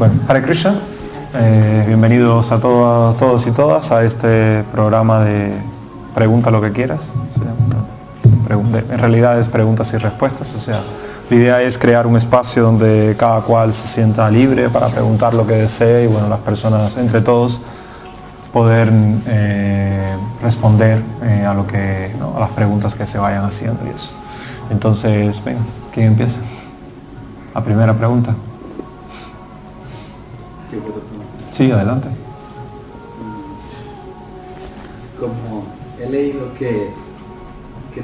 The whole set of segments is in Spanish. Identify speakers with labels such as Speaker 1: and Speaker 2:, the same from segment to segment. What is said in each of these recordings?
Speaker 1: Bueno, Hare Krishna, bienvenidos a todos y todas a este programa de Pregunta lo que quieras. En realidad es preguntas y respuestas, o sea, la idea es crear un espacio donde cada cual se sienta libre para preguntar lo que desee y bueno, las personas, entre todos, poder responder a lo que, ¿no? a las preguntas que se vayan haciendo y eso. Entonces, venga, ¿quién empieza? La primera pregunta. Sí, adelante.
Speaker 2: Como he leído que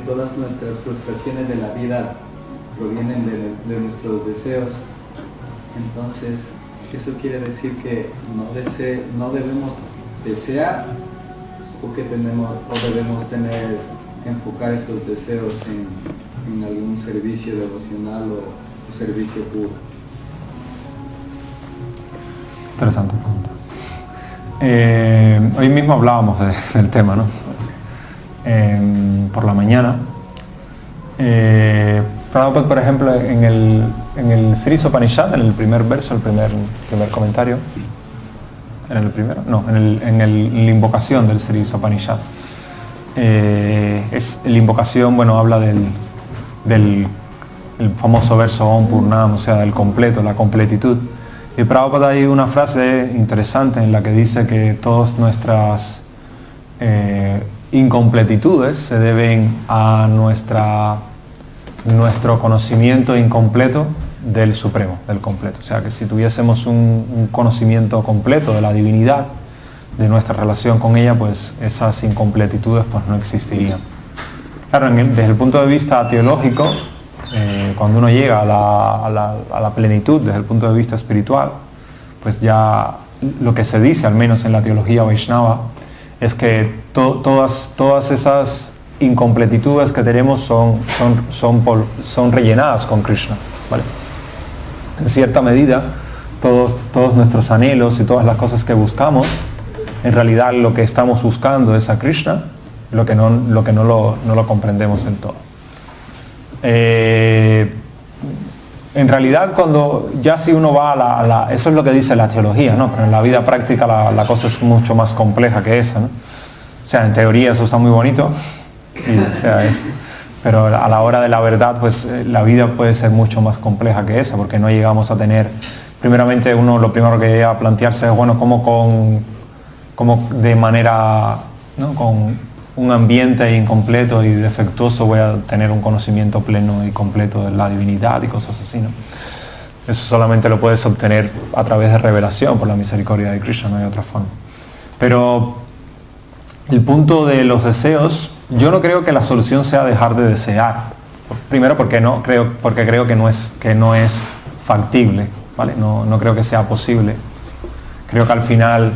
Speaker 2: todas nuestras frustraciones de la vida provienen de nuestros deseos, entonces eso quiere decir que no debemos desear o que debemos enfocar esos deseos en algún servicio devocional o servicio puro.
Speaker 1: Interesante pregunta. Hoy mismo hablábamos del tema, ¿no? Por la mañana. Prabhupada, por ejemplo, en el Sri Upanishad, en el primer verso, el primer comentario, ¿en el primero? No, en la invocación del Sri Upanishad. Es la invocación, bueno, habla del el famoso verso Om Purnam, o sea, del completo, la completitud. Y Prabhupada hay una frase interesante en la que dice que todas nuestras incompletitudes se deben a nuestro conocimiento incompleto del Supremo, del completo. O sea, que si tuviésemos un conocimiento completo de la divinidad, de nuestra relación con ella, pues esas incompletitudes pues no existirían. Claro, desde el punto de vista teológico, cuando uno llega a la plenitud desde el punto de vista espiritual, pues ya lo que se dice, al menos en la teología Vaishnava, es que todas esas incompletitudes que tenemos son rellenadas con Krishna, ¿vale? En cierta medida, todos nuestros anhelos y todas las cosas que buscamos, en realidad lo que estamos buscando es a Krishna, lo que no lo comprendemos del todo. En realidad, cuando ya si uno va eso es lo que dice la teología, ¿no? Pero en la vida práctica la cosa es mucho más compleja que esa, ¿no? O sea, en teoría eso está muy bonito, pero a la hora de la verdad, pues la vida puede ser mucho más compleja que esa, porque no llegamos a tener, primeramente lo primero que llega a plantearse es, bueno, cómo de manera, ¿no? Con un ambiente incompleto y defectuoso voy a tener un conocimiento pleno y completo de la divinidad y cosas así, ¿no? Eso solamente lo puedes obtener a través de revelación por la misericordia de Krishna, no hay otra forma. Pero el punto de los deseos, yo no creo que la solución sea dejar de desear. Primero porque creo que no es factible, ¿vale? No creo que sea posible. Creo que al final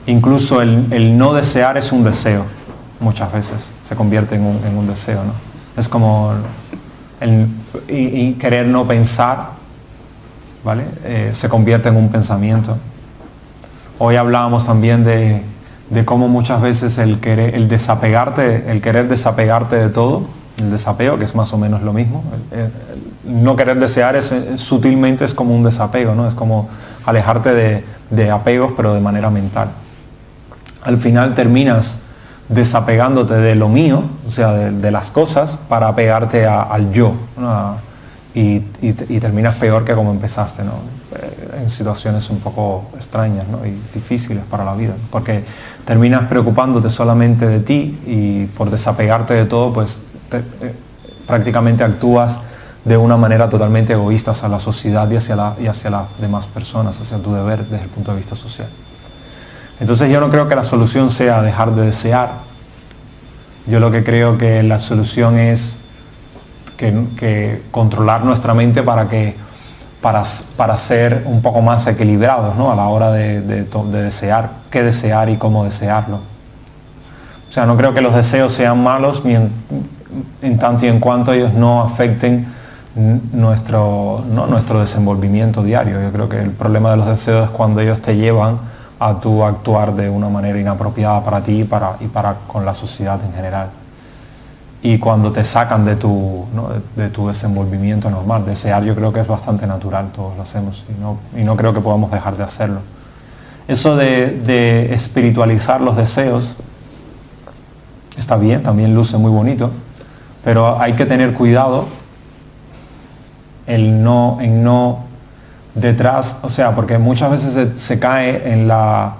Speaker 1: incluso el no desear es un deseo. Muchas veces se convierte en un deseo, ¿no? Es como y querer no pensar, ¿vale? Se convierte en un pensamiento. Hoy hablábamos también de cómo muchas veces el querer desapegarte de todo, el desapego, que es más o menos lo mismo, el no querer desear sutilmente es como un desapego, ¿no? Es como alejarte de apegos, pero de manera mental. Al final terminas desapegándote de lo mío, o sea, de las cosas, para apegarte al yo, ¿no? Y terminas peor que como empezaste, ¿no? En situaciones un poco extrañas, ¿no? Y difíciles para la vida, porque terminas preocupándote solamente de ti y por desapegarte de todo, pues prácticamente actúas de una manera totalmente egoísta hacia la sociedad y hacia las demás personas, hacia tu deber desde el punto de vista social. Entonces yo no creo que la solución sea dejar de desear. Yo lo que creo que la solución es que controlar nuestra mente para ser un poco más equilibrados, ¿no? A la hora de desear, qué desear y cómo desearlo. O sea, no creo que los deseos sean malos en tanto y en cuanto ellos no afecten nuestro desenvolvimiento diario. Yo creo que el problema de los deseos es cuando ellos te llevan a tu actuar de una manera inapropiada para ti y para con la sociedad en general. y cuando te sacan de tu, ¿no? de tu desenvolvimiento normal. Desear yo creo que es bastante natural, todos lo hacemos y no creo que podamos dejar de hacerlo. Eso de espiritualizar los deseos está bien, también luce muy bonito, pero hay que tener cuidado en no detrás, o sea, porque muchas veces se cae en la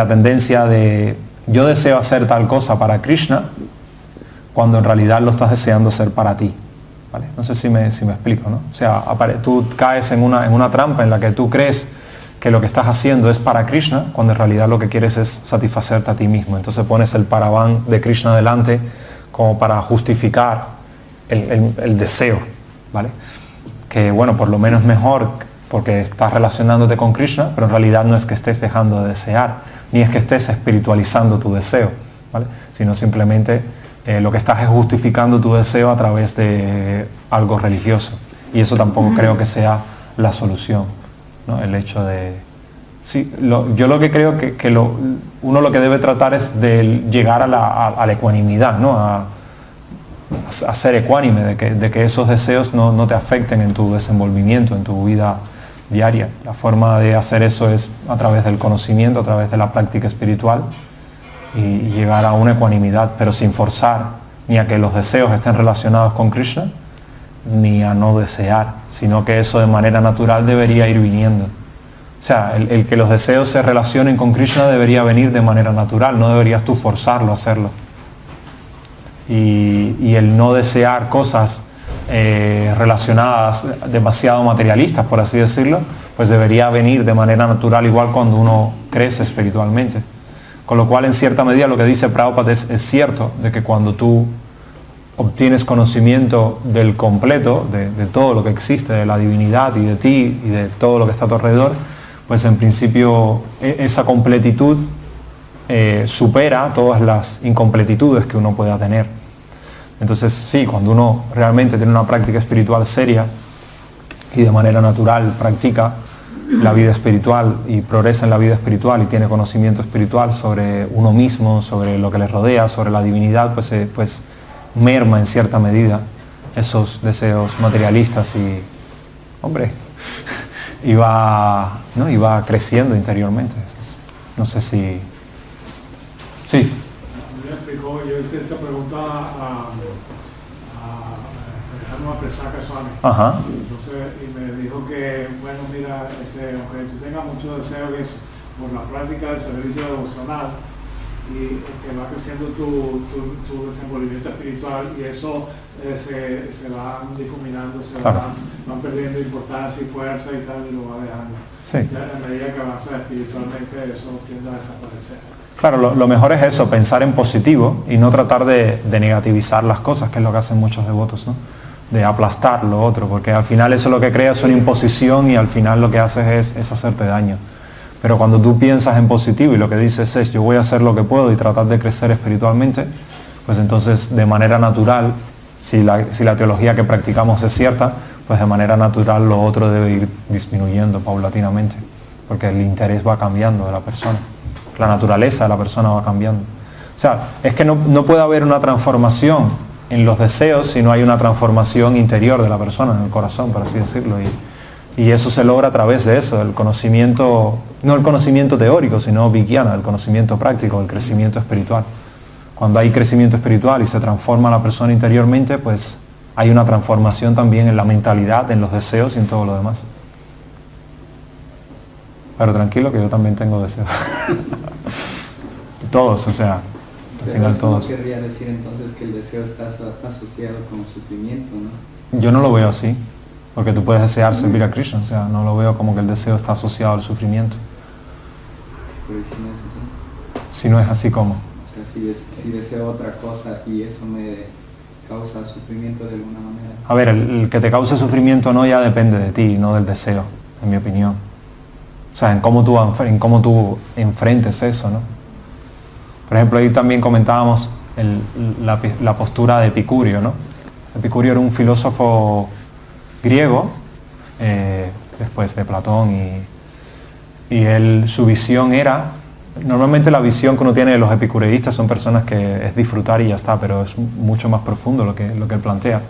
Speaker 1: tendencia de yo deseo hacer tal cosa para Krishna, cuando en realidad lo estás deseando hacer para ti. ¿Vale? No sé si me explico, ¿no? O sea, tú caes en una trampa en la que tú crees que lo que estás haciendo es para Krishna, cuando en realidad lo que quieres es satisfacerte a ti mismo. Entonces pones el paraván de Krishna delante como para justificar el deseo, ¿vale? Que bueno, por lo menos mejor porque estás relacionándote con Krishna, pero en realidad no es que estés dejando de desear, ni es que estés espiritualizando tu deseo, ¿vale? Sino simplemente lo que estás es justificando tu deseo a través de algo religioso. Y eso tampoco creo que sea la solución, ¿no? El hecho de... Sí, yo lo que creo que uno lo que debe tratar es de llegar a la ecuanimidad, ¿no? A ser ecuánime, de que esos deseos no te afecten en tu desenvolvimiento, en tu vida diaria. La forma de hacer eso es a través del conocimiento, a través de la práctica espiritual, y llegar a una ecuanimidad, pero sin forzar ni a que los deseos estén relacionados con Krishna, ni a no desear, sino que eso de manera natural debería ir viniendo. O sea, el que los deseos se relacionen con Krishna debería venir de manera natural, no deberías tú forzarlo a hacerlo. Y el no desear cosas relacionadas, demasiado materialistas, por así decirlo, pues debería venir de manera natural, igual cuando uno crece espiritualmente. Con lo cual, en cierta medida, lo que dice Prabhupada es cierto, de que cuando tú obtienes conocimiento del completo, de todo lo que existe, de la divinidad y de ti y de todo lo que está a tu alrededor, pues en principio esa completitud supera todas las incompletitudes que uno pueda tener. Entonces sí, cuando uno realmente tiene una práctica espiritual seria y de manera natural practica la vida espiritual y progresa en la vida espiritual y tiene conocimiento espiritual sobre uno mismo, sobre lo que le rodea, sobre la divinidad, pues merma en cierta medida esos deseos materialistas y, hombre, y va creciendo interiormente. No sé si... Sí.
Speaker 3: Me explicó, yo hice esta pregunta a Presaka Swami.
Speaker 1: Ajá.
Speaker 3: Entonces, y me dijo que, bueno, mira, aunque tú tengas mucho deseo de eso, por la práctica del servicio devocional, y que va creciendo tu desenvolvimiento espiritual, y eso se van difuminando, van perdiendo importancia y fuerza y tal, y lo va dejando.
Speaker 1: Sí.
Speaker 3: Ya a medida que avanza espiritualmente, eso tiende a desaparecer.
Speaker 1: Claro, lo mejor es eso, pensar en positivo y no tratar de negativizar las cosas, que es lo que hacen muchos devotos, ¿no? De aplastar lo otro, porque al final eso lo que crea es una imposición y al final lo que haces es hacerte daño. Pero cuando tú piensas en positivo y lo que dices es yo voy a hacer lo que puedo y tratar de crecer espiritualmente, pues entonces de manera natural, si la teología que practicamos es cierta, pues de manera natural lo otro debe ir disminuyendo paulatinamente, porque el interés va cambiando de la persona, la naturaleza de la persona va cambiando. O sea, es que no puede haber una transformación en los deseos si no hay una transformación interior de la persona, en el corazón, por así decirlo. Y eso se logra a través de eso, del conocimiento, no el conocimiento teórico, sino vigyana, el conocimiento práctico, el crecimiento espiritual. Cuando hay crecimiento espiritual y se transforma la persona interiormente, pues hay una transformación también en la mentalidad, en los deseos y en todo lo demás. Pero tranquilo que yo también tengo deseos. Todos, o sea, al final todos.
Speaker 2: No querría decir entonces que el deseo está asociado con el sufrimiento, ¿no?
Speaker 1: Yo no lo veo así, porque tú puedes desear servir a Krishna, o sea, no lo veo como que el deseo está asociado al sufrimiento.
Speaker 2: Pero si no es así.
Speaker 1: Si no es así, ¿cómo?
Speaker 2: O sea, si deseo otra cosa y eso me causa sufrimiento de alguna manera.
Speaker 1: A ver, el que te cause sufrimiento no ya depende de ti, no del deseo, en mi opinión. O sea, en cómo tú enfrentes eso, ¿no? Por ejemplo, ahí también comentábamos la postura de Epicurio, ¿no? Epicurio era un filósofo griego, después de Platón, y su visión era normalmente la visión que uno tiene de los epicureístas son personas que es disfrutar y ya está, pero es mucho más profundo lo que él plantea.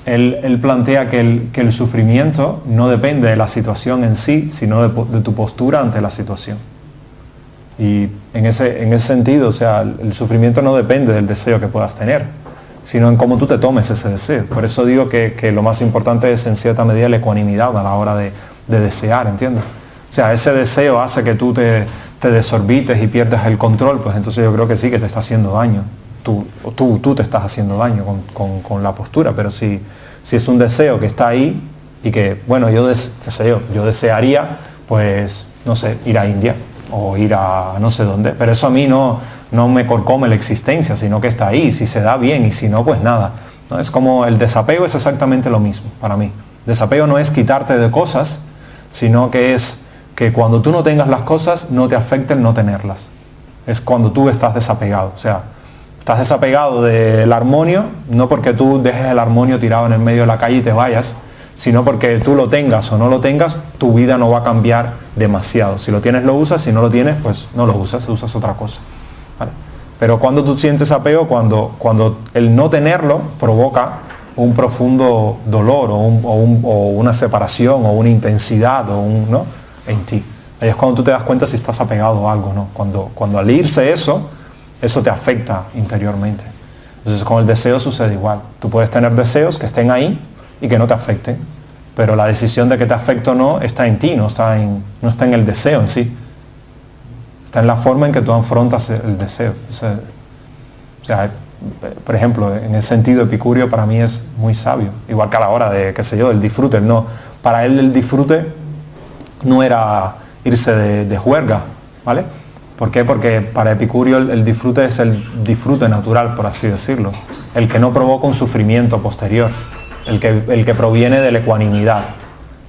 Speaker 1: Él plantea que el sufrimiento no depende de la situación en sí, sino de tu postura ante la situación. Y en ese sentido, o sea, el sufrimiento no depende del deseo que puedas tener, sino en cómo tú te tomes ese deseo. Por eso digo que lo más importante es en cierta medida la ecuanimidad a la hora de desear, ¿entiendes? O sea, ese deseo hace que tú te desorbites y pierdas el control, pues entonces yo creo que sí que te está haciendo daño. Tú te estás haciendo daño con la postura, pero si es un deseo que está ahí y que, bueno, yo desearía, pues, no sé, ir a India o ir a no sé dónde, pero eso a mí no me corcome la existencia, sino que está ahí, si se da bien y si no, pues nada, ¿no? Es como el desapego es exactamente lo mismo para mí. Desapego no es quitarte de cosas, sino que es que cuando tú no tengas las cosas no te afecten no tenerlas. Es cuando tú estás desapegado, o sea, estás desapegado del armonio, no porque tú dejes el armonio tirado en el medio de la calle y te vayas, sino porque tú lo tengas o no lo tengas, tu vida no va a cambiar demasiado. Si lo tienes, lo usas, si no lo tienes, pues no lo usas otra cosa, ¿vale? Pero cuando tú sientes apego, cuando el no tenerlo provoca un profundo dolor o una separación o una intensidad ¿no? en ti. Ahí es cuando tú te das cuenta si estás apegado a algo, ¿no? Cuando al irse eso te afecta interiormente. Entonces con el deseo sucede igual. Tú puedes tener deseos que estén ahí y que no te afecten, pero la decisión de que te afecte o no está en ti, no está en el deseo en sí. Está en la forma en que tú afrontas el deseo. O sea, por ejemplo, en el sentido epicúreo para mí es muy sabio, igual que a la hora de, qué sé yo, el disfrute. Para él el disfrute no era irse de juerga, ¿vale? ¿Por qué? Porque para Epicurio el disfrute es el disfrute natural, por así decirlo, el que no provoca un sufrimiento posterior, el que proviene de la ecuanimidad,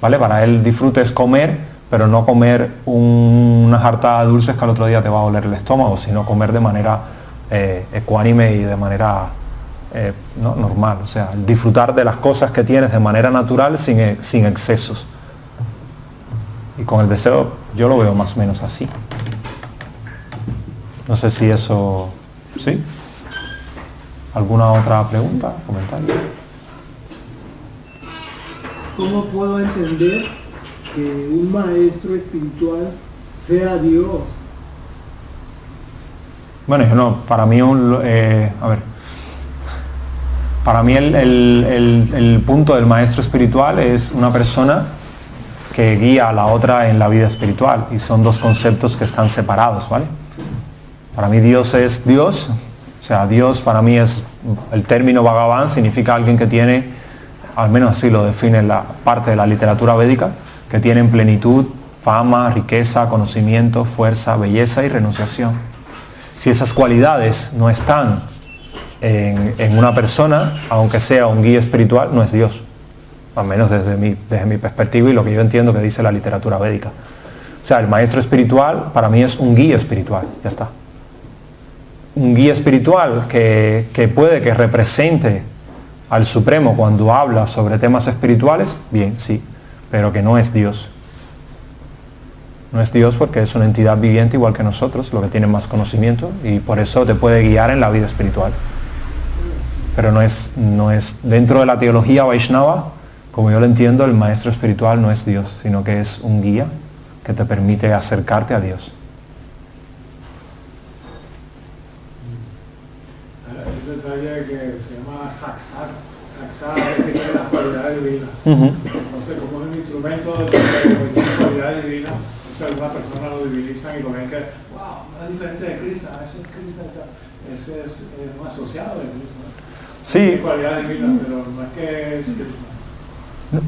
Speaker 1: ¿vale? Para él el disfrute es comer, pero no comer una jartada de dulces que al otro día te va a doler el estómago, sino comer de manera ecuánime y de manera ¿no? normal, o sea, disfrutar de las cosas que tienes de manera natural sin excesos. Y con el deseo yo lo veo más o menos así. No sé si eso... ¿Sí? ¿Alguna otra pregunta? ¿Comentario?
Speaker 4: ¿Cómo puedo entender que un maestro espiritual sea Dios?
Speaker 1: Bueno, yo no, para mí para mí el punto del maestro espiritual es una persona que guía a la otra en la vida espiritual, y son dos conceptos que están separados, ¿vale? Para mí Dios es Dios, o sea, Dios para mí es, el término Bhagavan significa alguien que tiene, al menos así lo define la parte de la literatura védica, que tiene en plenitud fama, riqueza, conocimiento, fuerza, belleza y renunciación. Si esas cualidades no están en una persona, aunque sea un guía espiritual, no es Dios, al menos desde mi perspectiva y lo que yo entiendo que dice la literatura védica. O sea, el maestro espiritual para mí es un guía espiritual, ya está. Un guía espiritual que puede que represente al Supremo cuando habla sobre temas espirituales, bien, sí, pero que no es Dios. No es Dios porque es una entidad viviente igual que nosotros, lo que tiene más conocimiento, y por eso te puede guiar en la vida espiritual. Pero no es dentro de la teología Vaishnava, como yo lo entiendo, el maestro espiritual no es Dios, sino que es un guía que te permite acercarte a Dios.
Speaker 3: Detalle que se llama saksar. Saksar es que tiene las cualidades divinas. Entonces, como es un instrumento de cualidades divinas, algunas personas lo divinizan y lo ven que, wow, no es diferente de Krishna, eso es Krishna, ese es un asociado de Krishna.
Speaker 1: Sí.
Speaker 3: Tiene cualidades divinas, pero no es que es Krishna.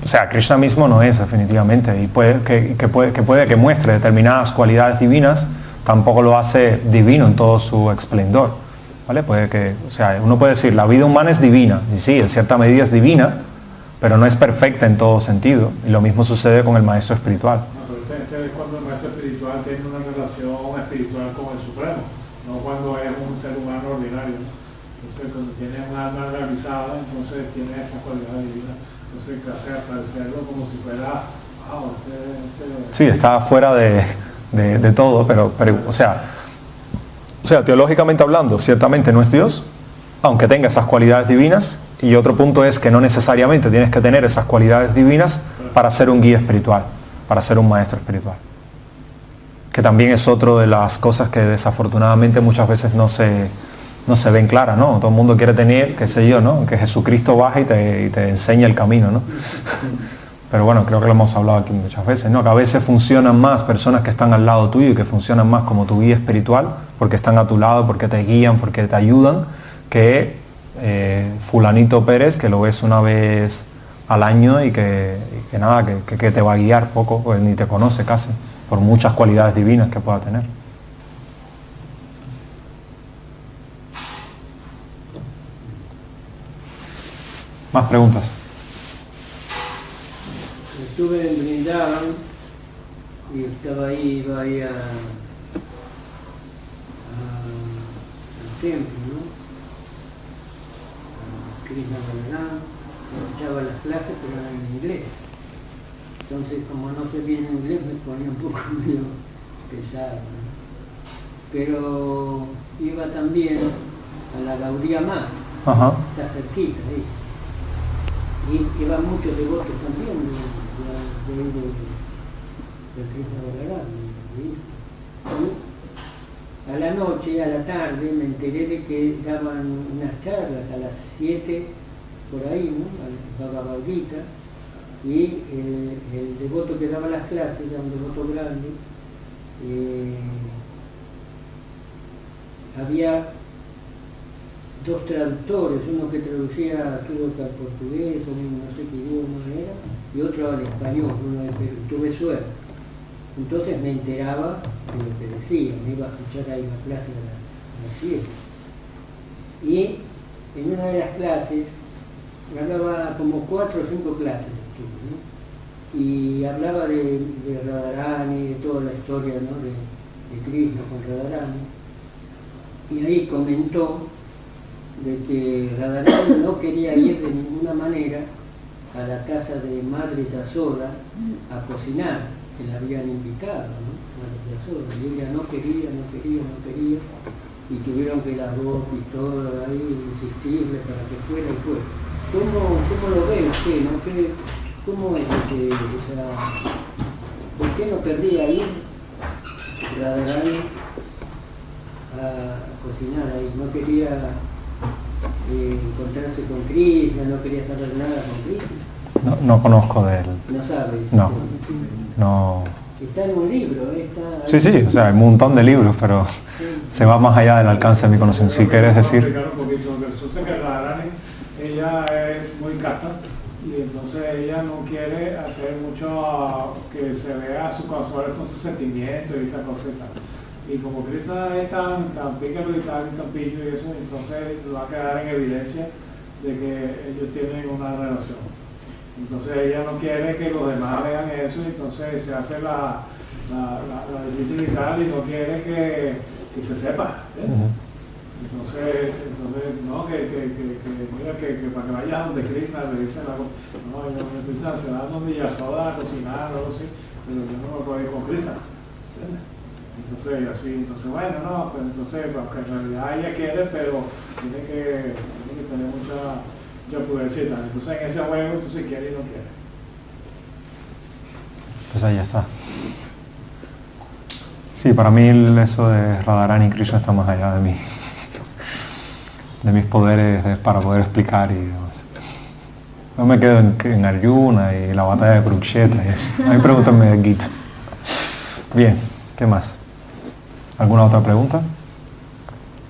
Speaker 1: O sea, Krishna mismo no es definitivamente, y puede que muestre determinadas cualidades divinas, tampoco lo hace divino en todo su esplendor, ¿vale? O sea, uno puede decir, la vida humana es divina, y sí, en cierta medida es divina, pero no es perfecta en todo sentido, y lo mismo sucede con el maestro espiritual.
Speaker 3: Este es cuando el maestro espiritual tiene una relación espiritual con el Supremo, no cuando es un ser humano ordinario. Entonces, cuando tiene un alma realizada, entonces tiene esa cualidad divina. Entonces, hace aparecerlo como si fuera, wow,
Speaker 1: Sí, está fuera de de todo, pero o sea, teológicamente hablando, ciertamente no es Dios, aunque tenga esas cualidades divinas, y otro punto es que no necesariamente tienes que tener esas cualidades divinas para ser un guía espiritual, para ser un maestro espiritual. Que también es otro de las cosas que desafortunadamente muchas veces no se ven claras, ¿no? Todo el mundo quiere tener, qué sé yo, ¿no? Que Jesucristo baje y te enseñe el camino, ¿no? Pero bueno, creo que lo hemos hablado aquí muchas veces, ¿no? Que a veces funcionan más personas que están al lado tuyo y que funcionan más como tu guía espiritual, porque están a tu lado, porque te guían, porque te ayudan, que fulanito Pérez, que lo ves una vez al año y que nada, que te va a guiar poco, pues ni te conoce casi, por muchas cualidades divinas que pueda tener. ¿Más preguntas?
Speaker 5: Estuve en Brindavan y estaba ahí, iba ahí al templo, ¿no? A Krishna Balaram, escuchaba las clases, pero eran en inglés. Entonces, como no sé bien inglés, me ponía un poco medio pesado, ¿no? Pero iba también a la Gaudiya Math, está cerquita ahí. Y iban muchos devotos también de Krishna Balaram. Y a la noche, a la tarde, me enteré de que daban unas charlas a las 7 por ahí, ¿no? Al Bhagavad Gita, y el devoto que daba las clases era un devoto grande. Había dos traductores, uno que traducía creo que al portugués, o no sé qué idioma era, y otro al español, uno de Perú. Tuve suerte. Entonces me enteraba de lo que decía, me iba a escuchar ahí la clase a las 7. Y en una de las clases, hablaba como 4 o 5 clases, ¿no? Y hablaba de Radharani, de toda la historia, ¿no? de Krishna con Radharani. Y ahí comentó de que Radharani no quería ir de ninguna manera a la casa de Madre Yasoda a cocinar, que la habían invitado, ¿no? Madre Yasoda, y ella no quería, y tuvieron que las dos pistolas ahí insistirle para que fuera y fuera. ¿Cómo lo ve usted, no? ¿Cómo es que, o sea, por qué no querría ir Radharani a cocinar ahí? No quería encontrarse con Krishna, no quería saber nada con Krishna.
Speaker 1: No conozco de él.
Speaker 5: No sabe.
Speaker 1: No.
Speaker 5: Está en un libro, está...
Speaker 1: Sí, o sea, hay un montón de libros, pero se va más allá del alcance de mi conocimiento. Si quieres decir...
Speaker 3: Un poquito, resulta que Radharani, ella es muy casta, y entonces ella no quiere hacer mucho que se vea su casual con sus sentimientos y estas cosas y tal. Y como Krishna es tan pícaro y tan pillo y eso, entonces va a quedar en evidencia de que ellos tienen una relación. Entonces ella no quiere que los demás vean eso, entonces se hace la difícil y tal, y no quiere que se sepa. Entonces no, mira, que para que vayas donde Krishna le dicen no, Krishna se va donde Yasoda a cocinar o algo así, pero yo no me puedo ir con Krishna. Entonces bueno, no, pues entonces, porque en realidad ella quiere, pero tiene que tener mucha prudencia. Entonces en ese juego, entonces quiere y no quiere.
Speaker 1: Pues ahí está. Sí, para mí eso de Radharani y Krishna está más allá de mí, de mis poderes para poder explicar y demás. Yo me quedo en Arjuna y la batalla de Kurukshetra y eso. A mí pregúntame de Gita. Bien, ¿qué más? ¿Alguna otra pregunta?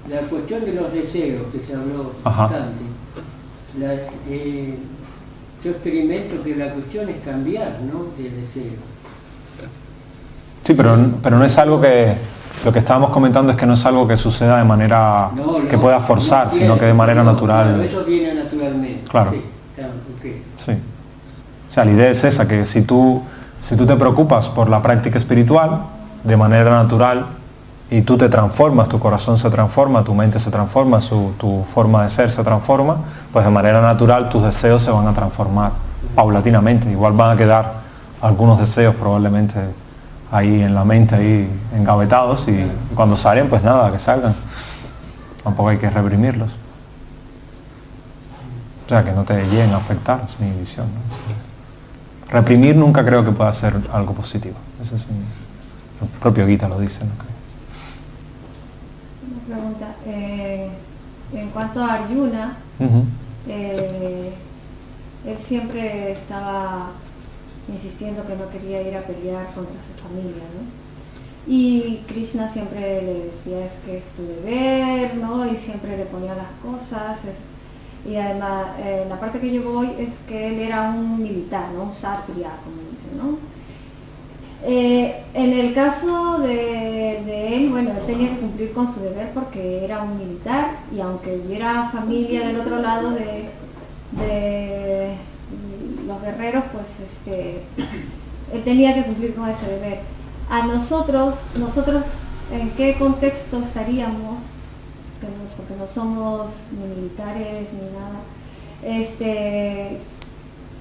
Speaker 5: La cuestión de los deseos, que se habló bastante. Yo experimento que la cuestión es cambiar, ¿no?, de deseo.
Speaker 1: Sí, pero no es algo que... Lo que estábamos comentando es que no es algo que suceda de manera que pueda forzar, sino que de manera natural.
Speaker 5: Claro, eso viene naturalmente.
Speaker 1: Claro.
Speaker 5: Sí, claro, okay.
Speaker 1: Sí. O sea, la idea es esa, que si tú te preocupas por la práctica espiritual de manera natural y tú te transformas, tu corazón se transforma, tu mente se transforma, tu forma de ser se transforma, pues de manera natural tus deseos se van a transformar paulatinamente. Igual van a quedar algunos deseos probablemente ahí en la mente, ahí engavetados, y cuando salen, pues nada, que salgan. Tampoco hay que reprimirlos. O sea, que no te lleguen a afectar, es mi visión, ¿no? Reprimir nunca creo que pueda ser algo positivo. Ese es el propio Gita lo dice, ¿no?
Speaker 6: Una pregunta. En cuanto a Arjuna, él siempre estaba insistiendo que no quería ir a pelear contra su familia, ¿no? Y Krishna siempre le decía, es que es tu deber, ¿no? Y siempre le ponía las cosas. Y además, la parte que yo voy es que él era un militar, ¿no? Un kshatriya, como dicen, ¿no? En el caso de él, bueno, él tenía que cumplir con su deber porque era un militar, y aunque hubiera familia del otro lado de los guerreros, pues él tenía que cumplir con ese deber. A nosotros, ¿en qué contexto estaríamos? Porque no somos ni militares ni nada.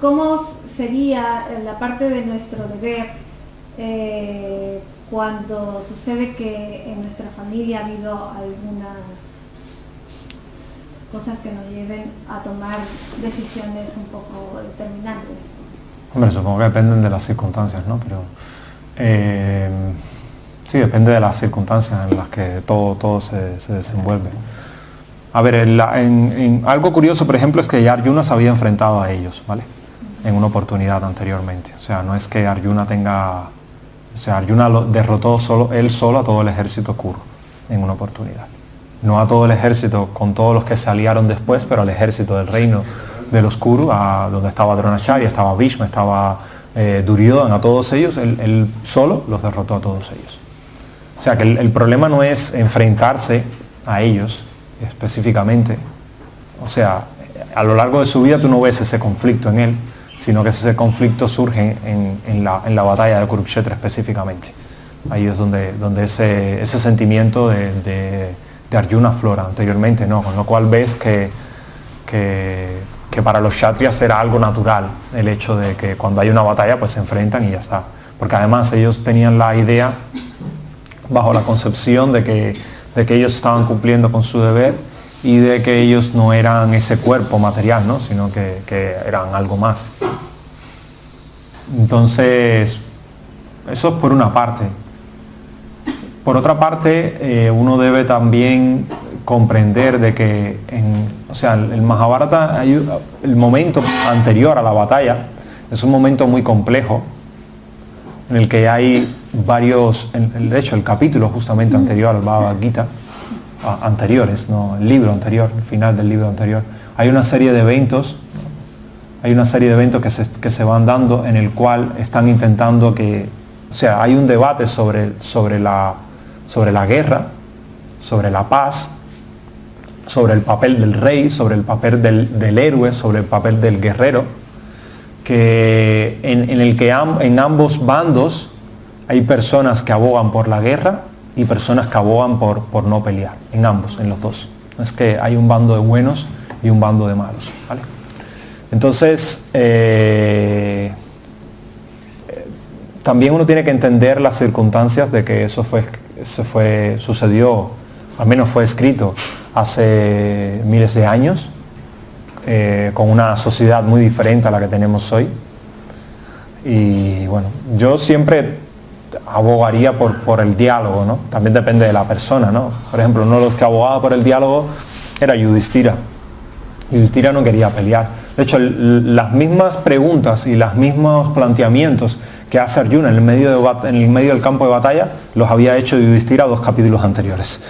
Speaker 6: ¿Cómo sería la parte de nuestro deber cuando sucede que en nuestra familia ha habido algunas cosas que nos lleven a tomar decisiones un poco determinantes?
Speaker 1: Hombre, supongo que dependen de las circunstancias, ¿no? Pero sí, depende de las circunstancias en las que todo se desenvuelve. A ver, algo curioso, por ejemplo, es que Arjuna se había enfrentado a ellos, ¿vale? En una oportunidad anteriormente. O sea, no es que Arjuna tenga... O sea, Arjuna derrotó él solo a todo el ejército Kuru en una oportunidad. No a todo el ejército con todos los que se aliaron después, pero al ejército del reino de los Kuru, donde estaba Dronacharya, estaba Bhishma, estaba Duryodhana, a todos ellos, él solo los derrotó a todos ellos. O sea que el problema no es enfrentarse a ellos específicamente. O sea, a lo largo de su vida tú no ves ese conflicto en él, sino que ese conflicto surge en la batalla de Kurukshetra específicamente. Ahí es donde ese sentimiento de Arjuna aflora. Anteriormente no, con lo cual ves que para los kshatriyas era algo natural el hecho de que cuando hay una batalla pues se enfrentan y ya está. Porque además ellos tenían la idea, bajo la concepción de que ellos estaban cumpliendo con su deber y de que ellos no eran ese cuerpo material, ¿no? Sino que eran algo más. Entonces, eso es por una parte. Por otra parte, uno debe también comprender de que el Mahabharata, el momento anterior a la batalla, es un momento muy complejo, en el que hay varios, de hecho el capítulo justamente anterior al Bhagavad Gita, anteriores, no, el libro anterior, el final del libro anterior, hay una serie de eventos que se van dando en el cual están intentando hay un debate sobre la guerra, sobre la paz, sobre el papel del rey, sobre el papel del héroe, sobre el papel del guerrero, que en el que en ambos bandos hay personas que abogan por la guerra y personas que abogan por no pelear, en los dos. Es que hay un bando de buenos y un bando de malos, ¿vale? Entonces, también uno tiene que entender las circunstancias de que eso sucedió, al menos fue escrito hace miles de años, con una sociedad muy diferente a la que tenemos hoy. Y bueno, yo siempre abogaría por el diálogo, ¿no? También depende de la persona, ¿no? Por ejemplo, uno de los que abogaba por el diálogo era Yudhishthira. Yudhishthira no quería pelear. De hecho, las mismas preguntas y los mismos planteamientos que hace Arjuna en el medio del campo de batalla, los había hecho Yudhishthira 2 capítulos anteriores.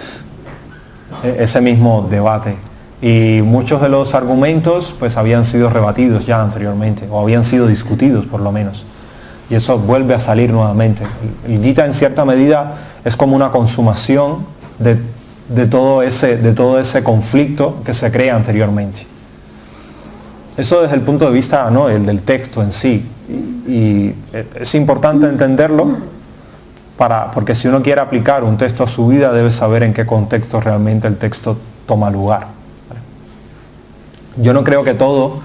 Speaker 1: Ese mismo debate. Y muchos de los argumentos pues habían sido rebatidos ya anteriormente, o habían sido discutidos por lo menos. Y eso vuelve a salir nuevamente. El Gita en cierta medida es como una consumación de todo ese conflicto que se crea anteriormente. Eso desde el punto de vista, ¿no?, el del texto en sí. Y es importante entenderlo porque si uno quiere aplicar un texto a su vida debe saber en qué contexto realmente el texto toma lugar. Yo no creo que todo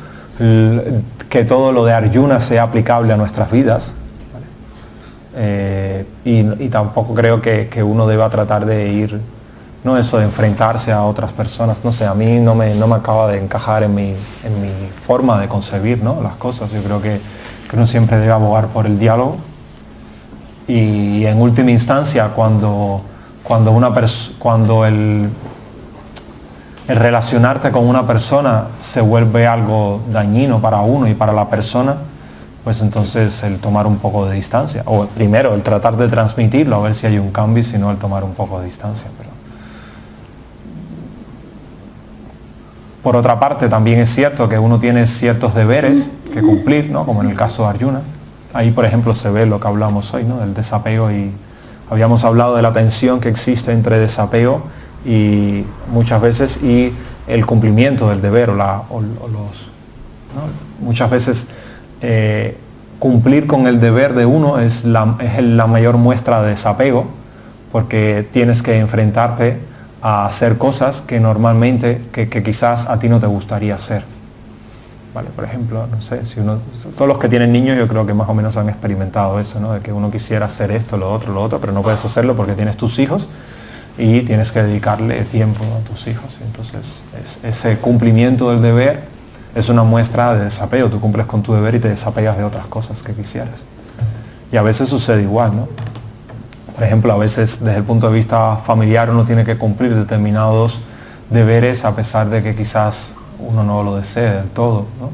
Speaker 1: lo de Arjuna sea aplicable a nuestras vidas, ¿vale? y tampoco creo que uno deba tratar de ir, no eso de enfrentarse a otras personas, no sé, a mí no me acaba de encajar en mi forma de concebir, ¿no?, las cosas. Yo creo que uno siempre debe abogar por el diálogo y en última instancia cuando el relacionarte con una persona se vuelve algo dañino para uno y para la persona, pues entonces el tomar un poco de distancia, o primero el tratar de transmitirlo a ver si hay un cambio y si no el tomar un poco de distancia. Pero por otra parte también es cierto que uno tiene ciertos deberes que cumplir, ¿no?, como en el caso de Arjuna. Ahí por ejemplo se ve lo que hablamos hoy, ¿no?, del desapego, y habíamos hablado de la tensión que existe entre desapego y muchas veces y el cumplimiento del deber ¿no? Muchas veces cumplir con el deber de uno es la mayor muestra de desapego, porque tienes que enfrentarte a hacer cosas que normalmente que quizás a ti no te gustaría hacer. Vale, por ejemplo, no sé, todos los que tienen niños yo creo que más o menos han experimentado eso, ¿no?, de que uno quisiera hacer esto, lo otro, pero no puedes hacerlo porque tienes tus hijos y tienes que dedicarle tiempo a tus hijos. Entonces ese cumplimiento del deber es una muestra de desapego. Tú cumples con tu deber y te desapegas de otras cosas que quisieras. Y a veces sucede igual, ¿no? Por ejemplo, a veces desde el punto de vista familiar uno tiene que cumplir determinados deberes a pesar de que quizás uno no lo desee del todo, ¿no?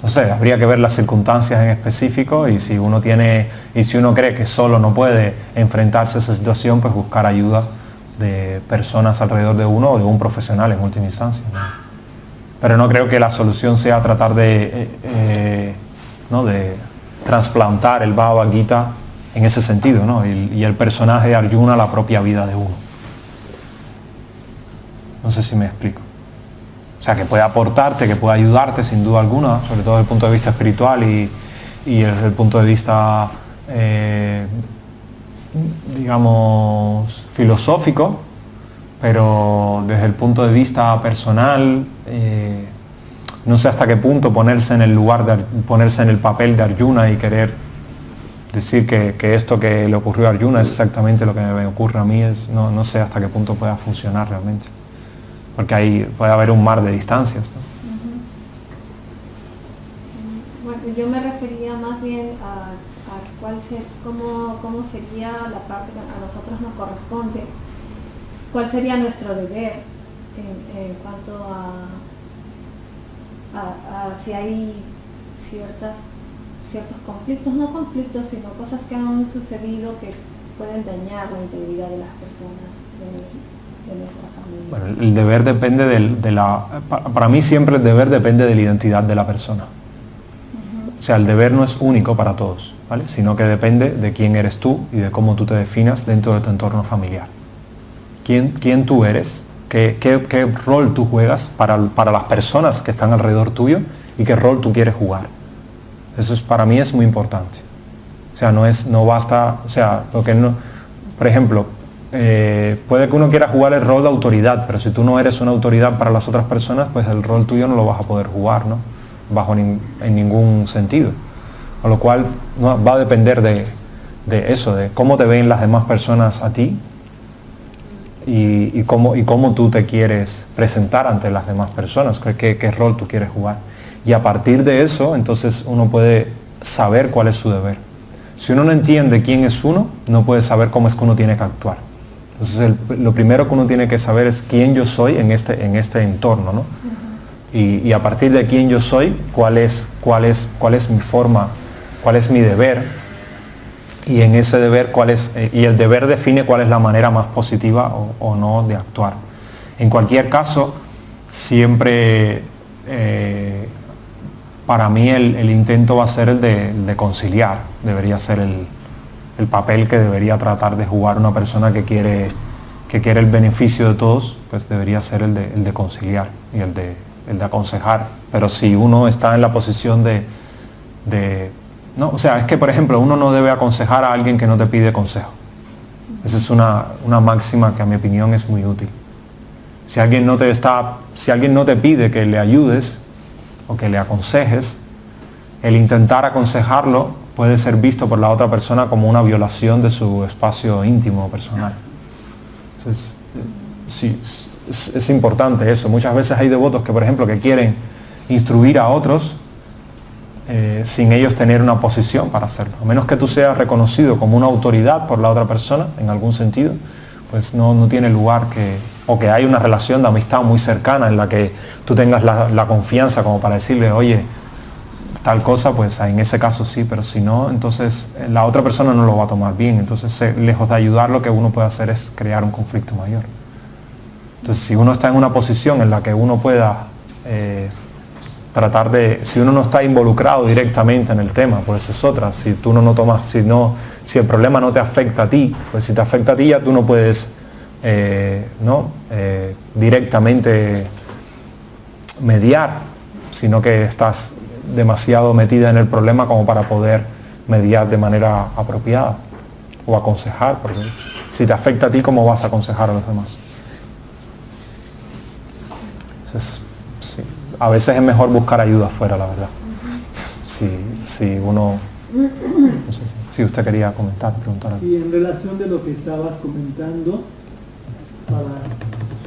Speaker 1: No sé, habría que ver las circunstancias en específico y si uno cree que solo no puede enfrentarse a esa situación, pues buscar ayuda de personas alrededor de uno o de un profesional en última instancia, ¿no? Pero no creo que la solución sea tratar de trasplantar el Bhagavad Gita en ese sentido, ¿no?, y el personaje de Arjuna a la propia vida de uno. No sé si me explico. O sea, que puede aportarte, que puede ayudarte sin duda alguna, sobre todo desde el punto de vista espiritual y desde el punto de vista, digamos, filosófico, pero desde el punto de vista personal, no sé hasta qué punto ponerse en el papel de Arjuna y querer decir que esto que le ocurrió a Arjuna es exactamente lo que me ocurre a mí, no sé hasta qué punto pueda funcionar realmente. Porque ahí puede haber un mar de distancias, ¿no?
Speaker 6: Bueno, yo me refería más bien a cómo sería la parte que a nosotros nos corresponde, cuál sería nuestro deber en cuanto a si hay ciertos conflictos, no conflictos, sino cosas que han sucedido que pueden dañar la integridad de las personas de nuestra familia.
Speaker 1: Bueno, el deber depende para mí siempre el deber depende de la identidad de la persona. O sea, el deber no es único para todos, ¿vale?, sino que depende de quién eres tú y de cómo tú te definas dentro de tu entorno familiar. ¿Quién tú eres? ¿Qué rol tú juegas para las personas que están alrededor tuyo y qué rol tú quieres jugar? Eso para mí es muy importante. O sea, no basta, o sea, porque no, por ejemplo, puede que uno quiera jugar el rol de autoridad, pero si tú no eres una autoridad para las otras personas, pues el rol tuyo no lo vas a poder jugar, ¿no?, en ningún sentido. Con lo cual va a depender de eso, de cómo te ven las demás personas a ti y cómo tú te quieres presentar ante las demás personas, qué rol tú quieres jugar. Y a partir de eso, entonces uno puede saber cuál es su deber. Si uno no entiende quién es uno, no puede saber cómo es que uno tiene que actuar. Entonces lo primero que uno tiene que saber es quién yo soy en este entorno, ¿no? Y a partir de quién yo soy, cuál es mi forma, cuál es mi deber, y en ese deber y el deber define cuál es la manera más positiva o no de actuar. En cualquier caso, siempre para mí el intento va a ser el de conciliar, debería ser el papel que debería tratar de jugar una persona que quiere el beneficio de todos, pues debería ser el de conciliar y el de aconsejar. Pero si uno está en la posición no, o sea, es que por ejemplo uno no debe aconsejar a alguien que no te pide consejo. Esa es una máxima que a mi opinión es muy útil. Si alguien no te pide que le ayudes o que le aconsejes, el intentar aconsejarlo puede ser visto por la otra persona como una violación de su espacio íntimo personal. Entonces, sí, es importante eso. Muchas veces hay devotos que, por ejemplo, que quieren instruir a otros sin ellos tener una posición para hacerlo. A menos que tú seas reconocido como una autoridad por la otra persona, en algún sentido, pues no tiene lugar o que hay una relación de amistad muy cercana en la que tú tengas la confianza como para decirle, oye, tal cosa, pues en ese caso sí, pero si no, entonces la otra persona no lo va a tomar bien. Entonces, lejos de ayudar, lo que uno puede hacer es crear un conflicto mayor. Entonces, si uno está en una posición en la que uno pueda tratar si uno no está involucrado directamente en el tema, pues es otra. Si tú no tomas, si el problema no te afecta a ti, pues si te afecta a ti ya tú no puedes directamente mediar, sino que estás demasiado metida en el problema como para poder mediar de manera apropiada o aconsejar, porque si te afecta a ti, ¿cómo vas a aconsejar a los demás? Entonces, sí, a veces es mejor buscar ayuda afuera, la verdad. Si uno, no sé si usted quería preguntar algo.
Speaker 4: Y en relación de lo que estabas comentando,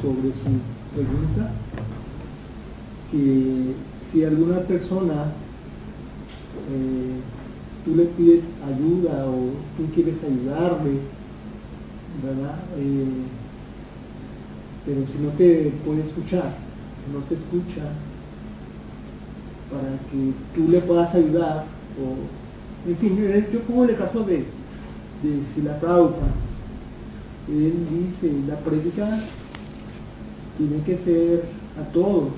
Speaker 4: sobre su pregunta, que si alguna persona tú le pides ayuda o tú quieres ayudarle, ¿verdad? Pero si no te puede escuchar, si no te escucha, para que tú le puedas ayudar, o en fin, yo pongo el caso de Srila Prabhupada. Él dice, la prédica tiene que ser a todos.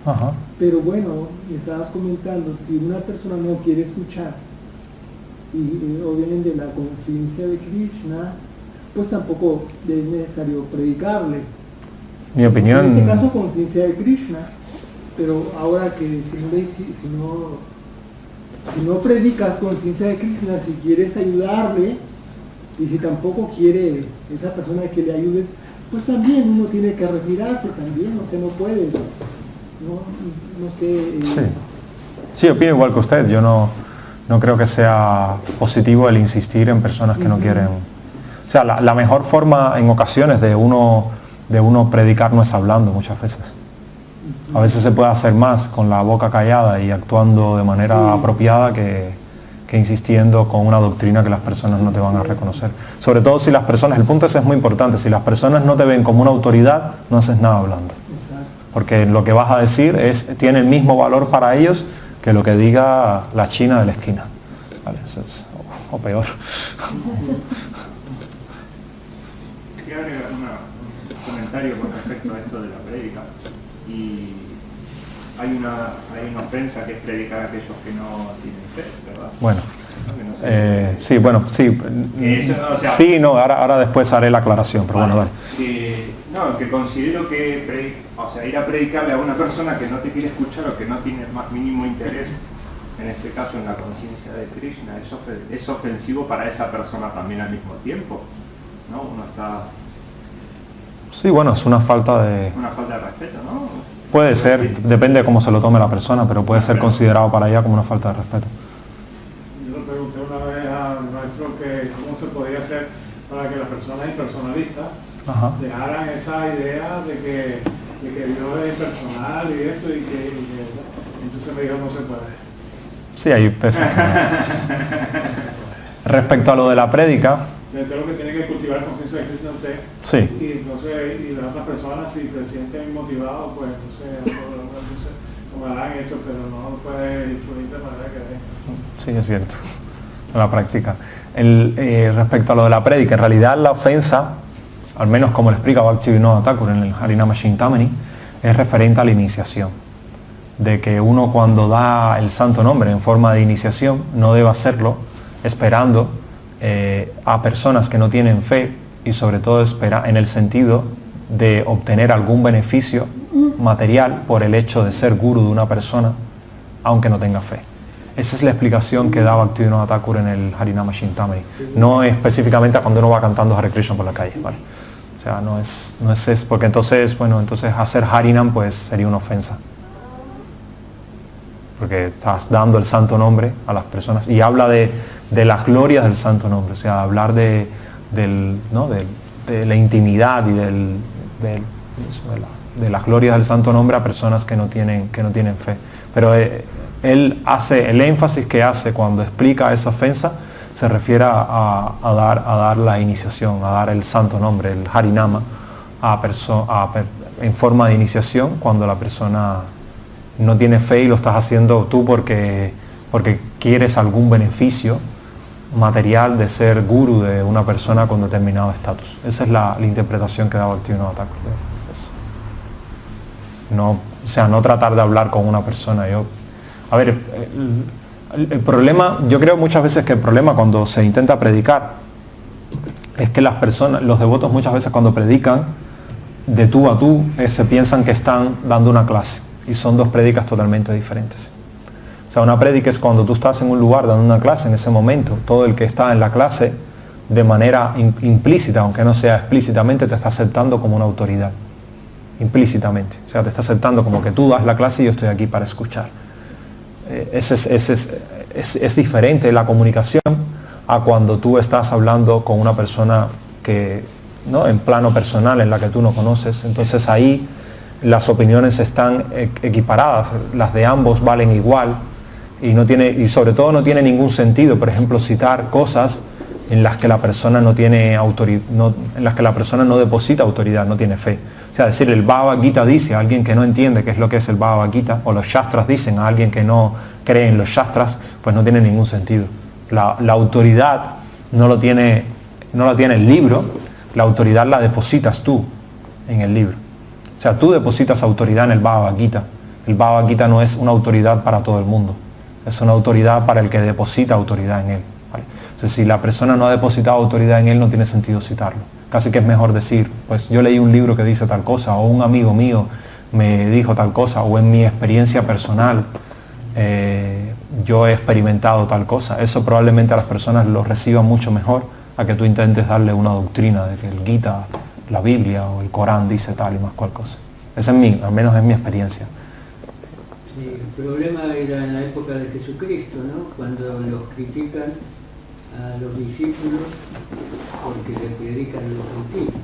Speaker 1: Ajá.
Speaker 4: Pero bueno, me estabas comentando, si una persona no quiere escuchar y obviamente la conciencia de Krishna, pues tampoco es necesario predicarle.
Speaker 1: Mi opinión...
Speaker 4: En este caso, conciencia de Krishna, pero ahora que si no predicas conciencia de Krishna, si quieres ayudarle, y si tampoco quiere esa persona que le ayudes, pues también uno tiene que retirarse también, o sea, no puede, no sé.
Speaker 1: Sí, opino igual que usted. Yo no creo que sea positivo el insistir en personas que no quieren. O sea, la mejor forma en ocasiones de uno predicar no es hablando muchas veces. A veces se puede hacer más con la boca callada y actuando de manera apropiada que insistiendo con una doctrina que las personas no te van a reconocer. Sobre todo si las personas, el punto ese es muy importante, si las personas no te ven como una autoridad, no haces nada hablando. Porque lo que vas a decir tiene el mismo valor para ellos que lo que diga la china de la esquina. ¿Vale? O peor.
Speaker 7: Quería agregar un comentario con respecto a esto de la prédica. Y hay una ofensa que es predicar a aquellos que no tienen fe, ¿verdad?
Speaker 1: Bueno. Ahora después haré la aclaración, pero bueno, dale.
Speaker 7: Que considero que ir a predicarle a una persona que no te quiere escuchar o que no tiene el más mínimo interés, en este caso en la conciencia de Krishna, es ofensivo para esa persona también al mismo tiempo, ¿no? Uno está...
Speaker 1: Sí, bueno, es una falta de
Speaker 7: respeto, ¿no?
Speaker 1: Puede ser, depende de cómo se lo tome la persona, pero puede ser considerado para ella como una falta de respeto.
Speaker 3: Yo le pregunté una vez al maestro que cómo se podía hacer para que las personas impersonalistas dejaran esa idea de que Dios es impersonal y esto y que entonces me dijo no se puede.
Speaker 1: Sí, hay veces. Respecto a lo de la prédica,
Speaker 3: Usted lo que tiene que cultivar conciencia de Krishna usted.
Speaker 1: Sí.
Speaker 3: Y entonces, y las otras personas si se sienten motivados, pues entonces como la han hecho, pero no puede influir de manera que...
Speaker 1: Sí, es cierto. En la práctica. Respecto a lo de la prédica, en realidad la ofensa, al menos como le explica Bhaktivinoda Thakur en el Harinama Chintamani, es referente a la iniciación. De que uno cuando da el santo nombre en forma de iniciación no debe hacerlo esperando a personas que no tienen fe y sobre todo en el sentido de obtener algún beneficio material por el hecho de ser guru de una persona aunque no tenga fe. Esa es la explicación que da Bhaktivinoda Thakur en el Harinama Chintamani. No específicamente a cuando uno va cantando Hare Krishna por la calle, ¿vale? O sea, no es porque entonces hacer Harinam pues sería una ofensa. porque estás dando el santo nombre a las personas, y habla de las glorias del santo nombre, o sea, hablar de la intimidad y de las glorias del santo nombre a personas que no tienen fe. Pero él hace, el énfasis que hace cuando explica esa ofensa, se refiere a dar la iniciación, a dar el santo nombre, el harinama, en forma de iniciación, cuando la persona no tiene fe y lo estás haciendo tú porque quieres algún beneficio material de ser guru de una persona con determinado estatus. Esa es la interpretación que da Bhaktivinoda Thakur de eso. No, o sea, no tratar de hablar con una persona. El problema, yo creo muchas veces que el problema cuando se intenta predicar es que las personas, los devotos muchas veces cuando predican de tú a tú, se piensan que están dando una clase, y son dos prédicas totalmente diferentes. O sea, una prédica es cuando tú estás en un lugar dando una clase, en ese momento todo el que está en la clase de manera implícita, aunque no sea explícitamente, te está aceptando como una autoridad, implícitamente. O sea, te está aceptando como que tú das la clase y yo estoy aquí para escuchar. Es diferente la comunicación a cuando tú estás hablando con una persona que, ¿no?, en plano personal, en la que tú no conoces. Entonces ahí las opiniones están equiparadas, las de ambos valen igual, y sobre todo no tiene ningún sentido, por ejemplo, citar cosas en las que la persona no tiene autoridad, en las que la persona no deposita autoridad, no tiene fe. O sea, decir el Bhagavad Gita dice a alguien que no entiende qué es lo que es el Bhagavad Gita, o los Shastras dicen a alguien que no cree en los Shastras, pues no tiene ningún sentido. La autoridad no la tiene el libro, la autoridad la depositas tú en el libro. O sea, tú depositas autoridad en el Bhagavad Gita. El Bhagavad Gita no es una autoridad para todo el mundo, es una autoridad para el que deposita autoridad en él, ¿vale? Entonces, si la persona no ha depositado autoridad en él, no tiene sentido citarlo. Casi que es mejor decir, pues yo leí un libro que dice tal cosa, o un amigo mío me dijo tal cosa, o en mi experiencia personal yo he experimentado tal cosa. Eso probablemente a las personas lo reciban mucho mejor a que tú intentes darle una doctrina de que el Gita, la Biblia o el Corán dice tal y más cual cosa. Esa es al menos es mi experiencia.
Speaker 5: Sí, el problema era en la época de Jesucristo, ¿no? Cuando los critican a los discípulos porque le predican a los gentiles.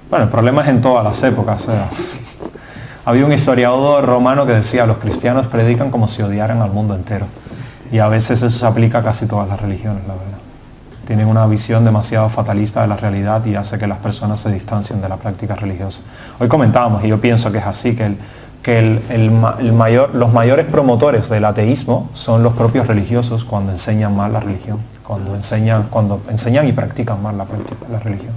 Speaker 1: Bueno, el problema es en todas las épocas. Había un historiador romano que decía, los cristianos predican como si odiaran al mundo entero. Y a veces eso se aplica a casi todas las religiones, la verdad. Tienen una visión demasiado fatalista de la realidad y hace que las personas se distancien de la práctica religiosa. Hoy comentábamos, y yo pienso que es así, que los mayores promotores del ateísmo son los propios religiosos cuando enseñan mal la religión, cuando enseñan y practican mal la religión.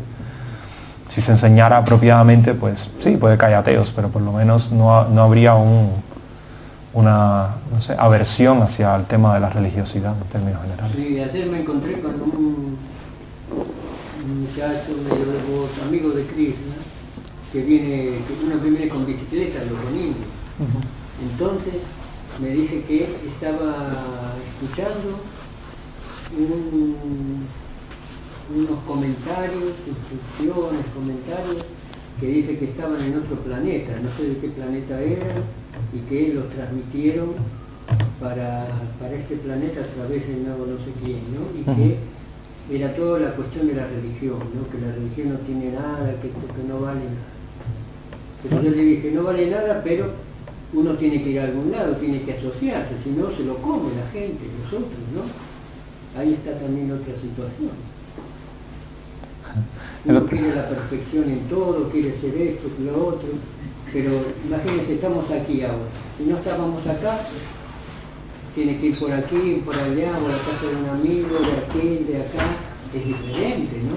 Speaker 1: Si se enseñara apropiadamente, pues sí, puede que haya ateos, pero por lo menos no habría una aversión hacia el tema de la religiosidad en términos generales.
Speaker 5: Sí, ayer me encontré con un muchacho medio devoto, amigo de Krishna, que viene con bicicleta a los domingos. Entonces me dice que estaba escuchando unos comentarios, comentarios que dice que estaban en otro planeta, no sé de qué planeta era, y que los transmitieron para este planeta a través de no sé quién, ¿no? Y que era toda la cuestión de la religión, ¿no? Que la religión no tiene nada, que no vale nada. Pero yo le dije, no vale nada, pero uno tiene que ir a algún lado, tiene que asociarse, si no se lo come la gente, nosotros, ¿no? Ahí está también otra situación. Uno quiere la perfección en todo, quiere ser esto, lo otro, pero imagínense, estamos aquí ahora. Si no estábamos acá, tiene que ir por aquí, por allá, o a la casa de un amigo, de aquel, de acá. Es diferente, ¿no?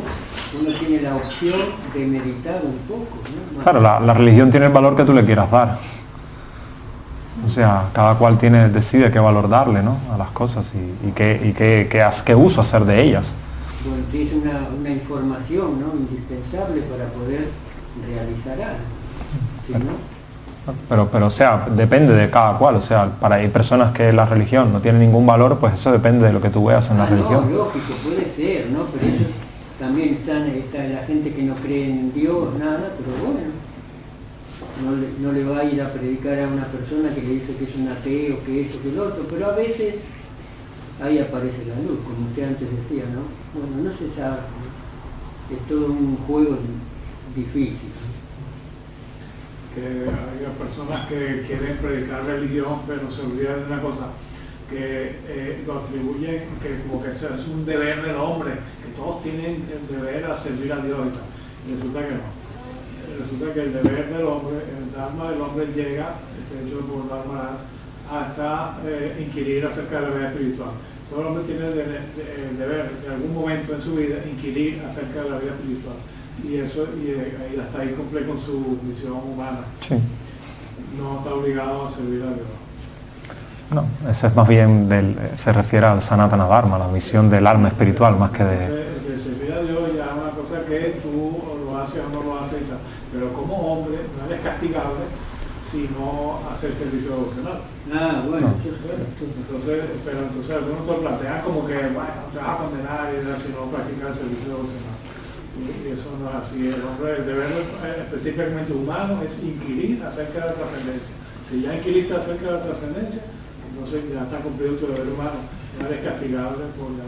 Speaker 5: Uno tiene la opción de meditar un poco, ¿no?
Speaker 1: Claro, la religión tiene el valor que tú le quieras dar. O sea, cada cual decide qué valor darle, ¿no?, a las cosas y qué uso hacer de ellas.
Speaker 5: Bueno, es una información, ¿no?, indispensable para poder realizar algo. ¿Sí, no?
Speaker 1: Pero, o sea, depende de cada cual. O sea, hay personas que la religión no tiene ningún valor, pues eso depende de lo que tú veas en la religión.
Speaker 5: No, lógico, puede ser, ¿no? Pero ellos también está la gente que no cree en Dios, nada, pero bueno. no le va a ir a predicar a una persona que le dice que es un ateo, que eso, que lo otro, pero a veces ahí aparece la luz, como usted antes decía, ¿no? Bueno, no se sabe, ¿no? Es todo un juego difícil.
Speaker 3: Que hay personas que quieren predicar religión, pero se olvidan de una cosa, que lo atribuyen, que como que eso es un deber del hombre, que todos tienen el deber a servir a Dios y tal. Y resulta que no. Resulta que el deber del hombre, el Dharma del hombre llega, hecho por Dharma, hasta inquirir acerca de la vida espiritual. Todo el hombre tiene el deber en algún momento en su vida inquirir acerca de la vida espiritual. Y eso, y hasta ahí cumple con su misión humana.
Speaker 1: Sí.
Speaker 3: No está obligado a servir a Dios.
Speaker 1: No, eso es más bien, se refiere al Sanatana Dharma, la misión del alma espiritual, más que de...
Speaker 3: Entonces, servir a Dios ya es una cosa que tú lo haces o no lo haces y tal. Pero como hombre no eres castigable sino hacer servicio devocional.
Speaker 5: Ah, bueno,
Speaker 3: Entonces, pero entonces algunos te lo plantean como que, bueno, te vas a condenar y si no practicas el servicio devocional. Y eso no es así. El hombre, el deber específicamente humano es inquirir acerca de la trascendencia. Si ya inquiriste acerca de la trascendencia, entonces ya está cumplido tu deber humano. No eres castigable por la...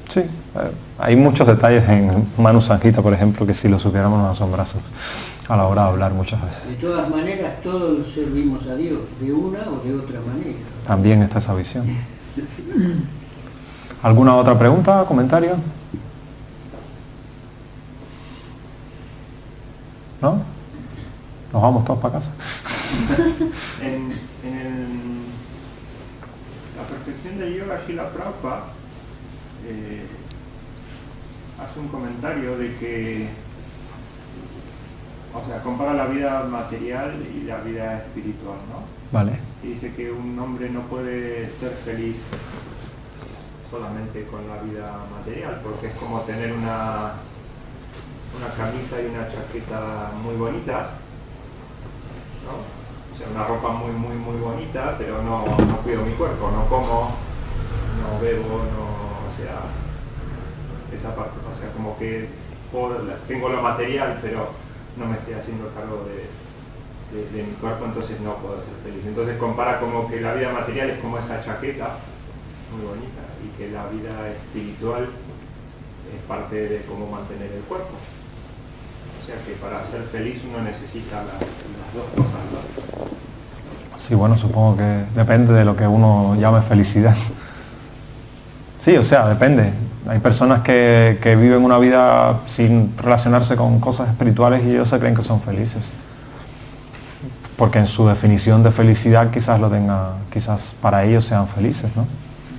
Speaker 1: Sí, hay muchos detalles en Manu Sanjita, por ejemplo, que si lo supiéramos nos asombramos a la hora de hablar muchas veces.
Speaker 5: de todas maneras, todos servimos a Dios, de una o de otra manera.
Speaker 1: También está esa visión. ¿Alguna otra pregunta, comentario? ¿No? Nos vamos todos para casa.
Speaker 7: La perfección del yoga, Srila Prabhupada hace un comentario de que, o sea, compara la vida material y la vida espiritual, ¿no?
Speaker 1: Vale.
Speaker 7: Y dice que un hombre no puede ser feliz solamente con la vida material, porque es como tener una camisa y una chaqueta muy bonitas, ¿no? O sea, una ropa muy bonita, pero no cuido mi cuerpo, no como, no bebo, no, o sea, esa parte, o sea, como que tengo lo material, pero no me estoy haciendo cargo de mi cuerpo, entonces no puedo ser feliz. Entonces compara como que la vida material es como esa chaqueta muy bonita y que la vida espiritual es parte de cómo mantener el cuerpo. O sea que para ser feliz uno necesita las dos cosas, ¿no?
Speaker 1: Sí, bueno, supongo que depende de lo que uno llame felicidad. Sí, o sea, depende. Hay personas que viven una vida sin relacionarse con cosas espirituales y ellos se creen que son felices. Porque en su definición de felicidad quizás para ellos sean felices, ¿no?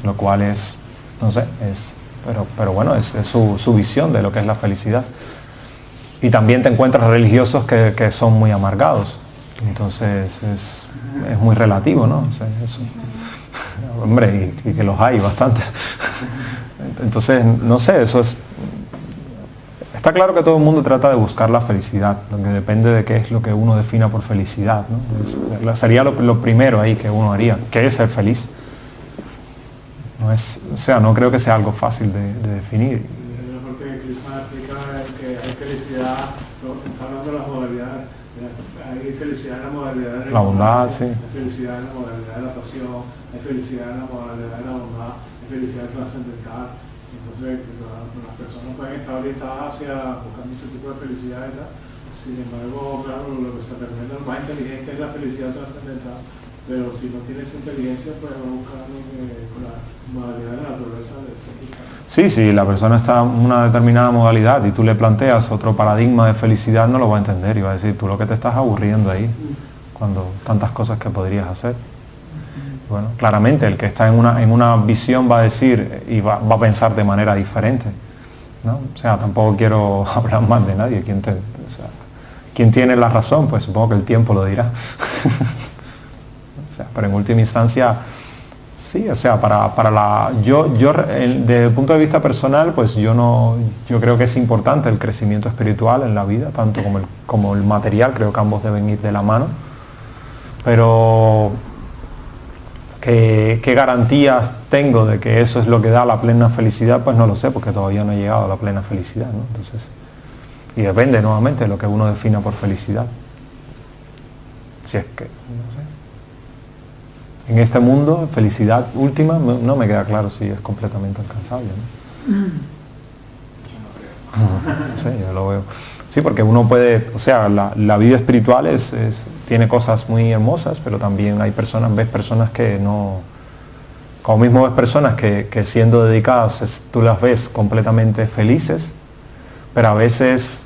Speaker 1: Lo cual es, no sé, pero bueno, es su visión de lo que es la felicidad. Y también te encuentras religiosos que son muy amargados. Entonces es muy relativo, ¿no? O sea, eso. Hombre, y que los hay bastantes. Entonces, no sé, eso es... Está claro que todo el mundo trata de buscar la felicidad, lo que depende de qué es lo que uno defina por felicidad, ¿no? Sería lo primero ahí que uno haría, ¿qué es ser feliz? O sea, no creo que sea algo fácil de definir.
Speaker 3: La parte que Krishna explica es que hay felicidad, está hablando de las modalidades, hay felicidad en la modalidad de
Speaker 1: la bondad, sí.
Speaker 3: Hay felicidad en la modalidad de la pasión, hay felicidad en la modalidad de la bondad, hay felicidad trascendental. Entonces, las personas pueden estar orientadas buscando ese tipo de felicidad y tal. Sin embargo, claro, lo que se recomienda lo más inteligente es la felicidad trascendental. Pero si no tienes inteligencia, pues va a buscar la modalidad de la naturaleza de técnica.
Speaker 1: Sí, si la persona está en una determinada modalidad y tú le planteas otro paradigma de felicidad, no lo va a entender y va a decir, tú lo que te estás aburriendo ahí, cuando tantas cosas que podrías hacer. Bueno, claramente el que está en una visión va a decir y va a pensar de manera diferente, ¿no? O sea, tampoco quiero hablar mal de nadie. Quien tiene la razón, pues supongo que el tiempo lo dirá. O sea, pero en última instancia, sí, o sea, desde el punto de vista personal, pues yo creo que es importante el crecimiento espiritual en la vida, tanto como el material, creo que ambos deben ir de la mano, pero ¿qué garantías tengo de que eso es lo que da la plena felicidad? Pues no lo sé, porque todavía no he llegado a la plena felicidad, ¿no? Entonces, y depende nuevamente de lo que uno defina por felicidad. Si es que, no sé. En este mundo, felicidad última, no me queda claro si es completamente alcanzable, ¿no? No sé, yo lo veo. Sí, porque uno puede, o sea, la vida espiritual tiene cosas muy hermosas, pero también hay ves personas que no, como mismo ves personas que siendo dedicadas, tú las ves completamente felices, pero a veces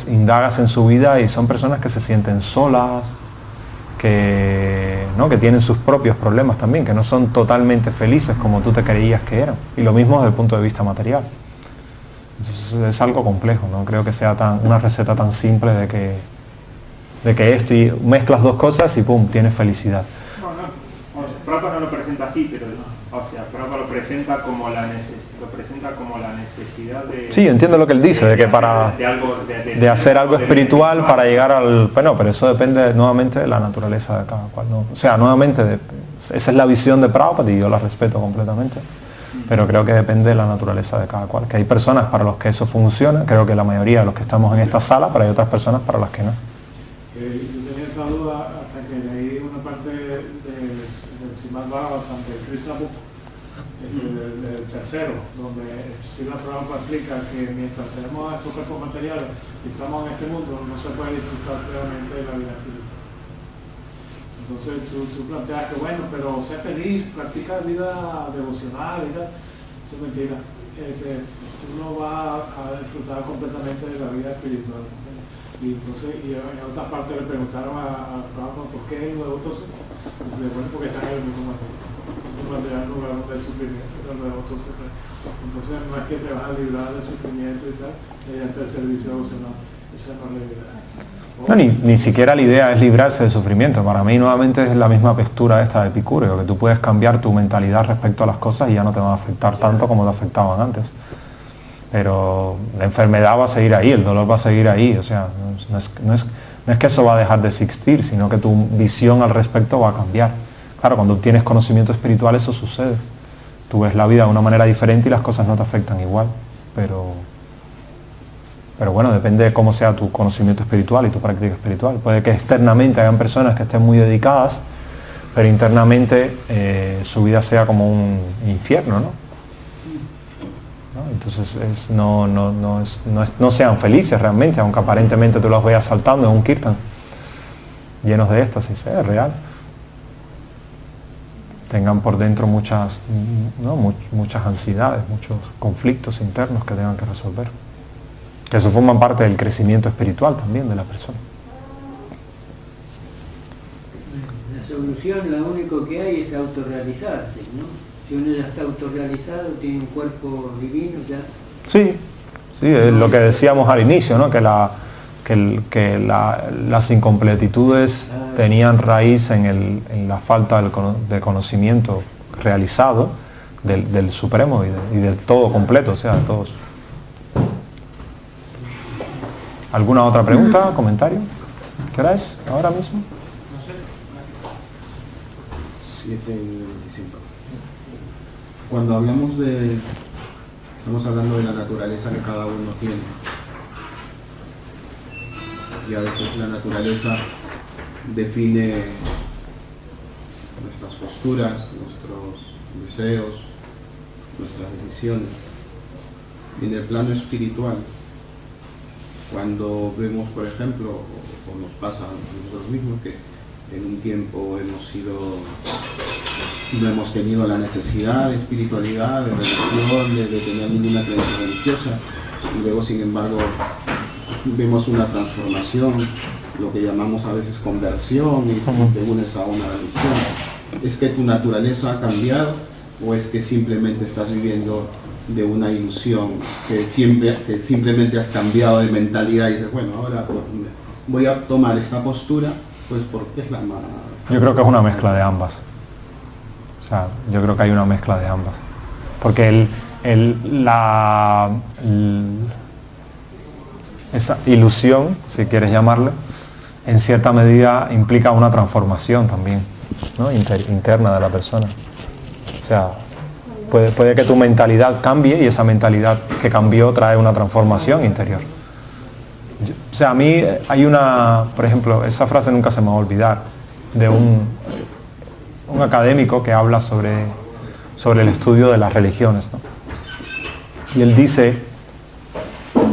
Speaker 1: indagas en su vida y son personas que se sienten solas, que tienen sus propios problemas también, que no son totalmente felices como tú te creías que eran. Y lo mismo desde el punto de vista material. Entonces es algo complejo, no creo que sea una receta tan simple de que esto y mezclas dos cosas y pum, tienes felicidad.
Speaker 7: Prabhupada no lo presenta así, pero Prabhupada lo presenta como la necesidad de...
Speaker 1: Sí, entiendo lo que él dice, de que de hacer algo espiritual para llegar al... Bueno, pero eso depende nuevamente de la naturaleza de cada cual, ¿no? O sea, nuevamente, esa es la visión de Prabhupada y yo la respeto completamente. Pero creo que depende de la naturaleza de cada cual. Que hay personas para los que eso funciona, creo que la mayoría de los que estamos en esta sala, pero hay otras personas para las que no.
Speaker 3: Yo tenía esa duda hasta que leí una parte del Srimad Bhagavatam, del Krishna Book, del tercero, donde Srila Prabhupada explica que mientras tenemos estos cuerpos materiales y estamos en este mundo, no se puede disfrutar realmente de la vida espiritual. Entonces tú planteas que bueno, pero sé feliz, practica vida devocional y tal. Eso es mentira. Tú no vas a disfrutar completamente de la vida espiritual. Y entonces, en otras partes le preguntaron a Prabhupada por qué el nuevo toso. Entonces, bueno, porque está en el mismo material lugar donde el sufrimiento, el nuevo toso. Entonces no es que te vas a librar del sufrimiento y tal, mediante el servicio devocional. Esa no es la idea.
Speaker 1: No, ni siquiera la idea es librarse del sufrimiento. Para mí nuevamente es la misma postura esta de Epicúreo, que tú puedes cambiar tu mentalidad respecto a las cosas y ya no te van a afectar tanto como te afectaban antes. Pero la enfermedad va a seguir ahí, el dolor va a seguir ahí. O sea, no es que eso va a dejar de existir, sino que tu visión al respecto va a cambiar. Claro, cuando tienes conocimiento espiritual eso sucede. Tú ves la vida de una manera diferente y las cosas no te afectan igual. Pero bueno, depende de cómo sea tu conocimiento espiritual y tu práctica espiritual. Puede que externamente hayan personas que estén muy dedicadas, pero internamente su vida sea como un infierno, ¿no? Entonces no sean felices realmente, aunque aparentemente tú los veas saltando en un kirtan, llenos de éxtasis, es real. Tengan por dentro muchas ansiedades, muchos conflictos internos que tengan que resolver. Que eso forma parte del crecimiento espiritual también de la persona.
Speaker 5: La solución, lo único que hay es autorrealizarse, ¿no? Si uno ya está autorrealizado, tiene un cuerpo divino, ya...
Speaker 1: Sí, es lo que decíamos al inicio, ¿no? Que las incompletitudes tenían raíz en la falta de conocimiento realizado del Supremo y del todo completo, o sea, de todos. ¿Alguna otra pregunta, comentario? ¿Qué hora es ahora mismo?
Speaker 8: 7:25. Cuando estamos hablando de la naturaleza que cada uno tiene. Y a veces la naturaleza define nuestras posturas, nuestros deseos, nuestras decisiones. Y en el plano espiritual, cuando vemos, por ejemplo, o nos pasa a nosotros mismos, que en un tiempo no hemos tenido la necesidad de espiritualidad, de religión, de tener ninguna creencia religiosa, y luego, sin embargo, vemos una transformación, lo que llamamos a veces conversión, y te unes a una religión. ¿Es que tu naturaleza ha cambiado o es que simplemente estás viviendo de una ilusión, que simplemente has cambiado de mentalidad y dices, bueno, ahora pues, voy a tomar esta postura, pues porque es la más...
Speaker 1: Yo creo que es una mezcla de ambas. O sea, yo creo que hay una mezcla de ambas. Porque esa ilusión, si quieres llamarle, en cierta medida implica una transformación también, ¿no? Interna de la persona. O sea, puede que tu mentalidad cambie y esa mentalidad que cambió trae una transformación interior. O sea, a mí hay una, por ejemplo, esa frase nunca se me va a olvidar, de un académico que habla sobre el estudio de las religiones, ¿no? Y él dice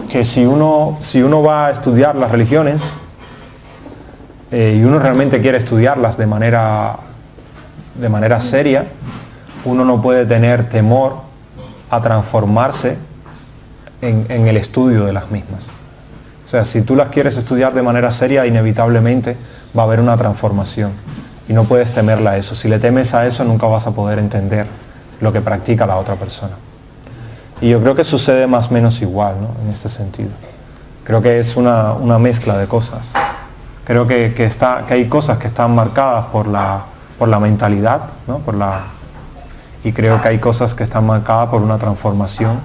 Speaker 1: que si uno va a estudiar las religiones y uno realmente quiere estudiarlas de manera seria, uno no puede tener temor a transformarse en el estudio de las mismas. O sea, si tú las quieres estudiar de manera seria, inevitablemente va a haber una transformación y no puedes temerla a eso. Si le temes a eso, nunca vas a poder entender lo que practica la otra persona. Y yo creo que sucede más o menos igual, ¿no? En este sentido. Creo que es una mezcla de cosas. Creo que hay cosas que están marcadas por la mentalidad, ¿no? Y creo que hay cosas que están marcadas por una transformación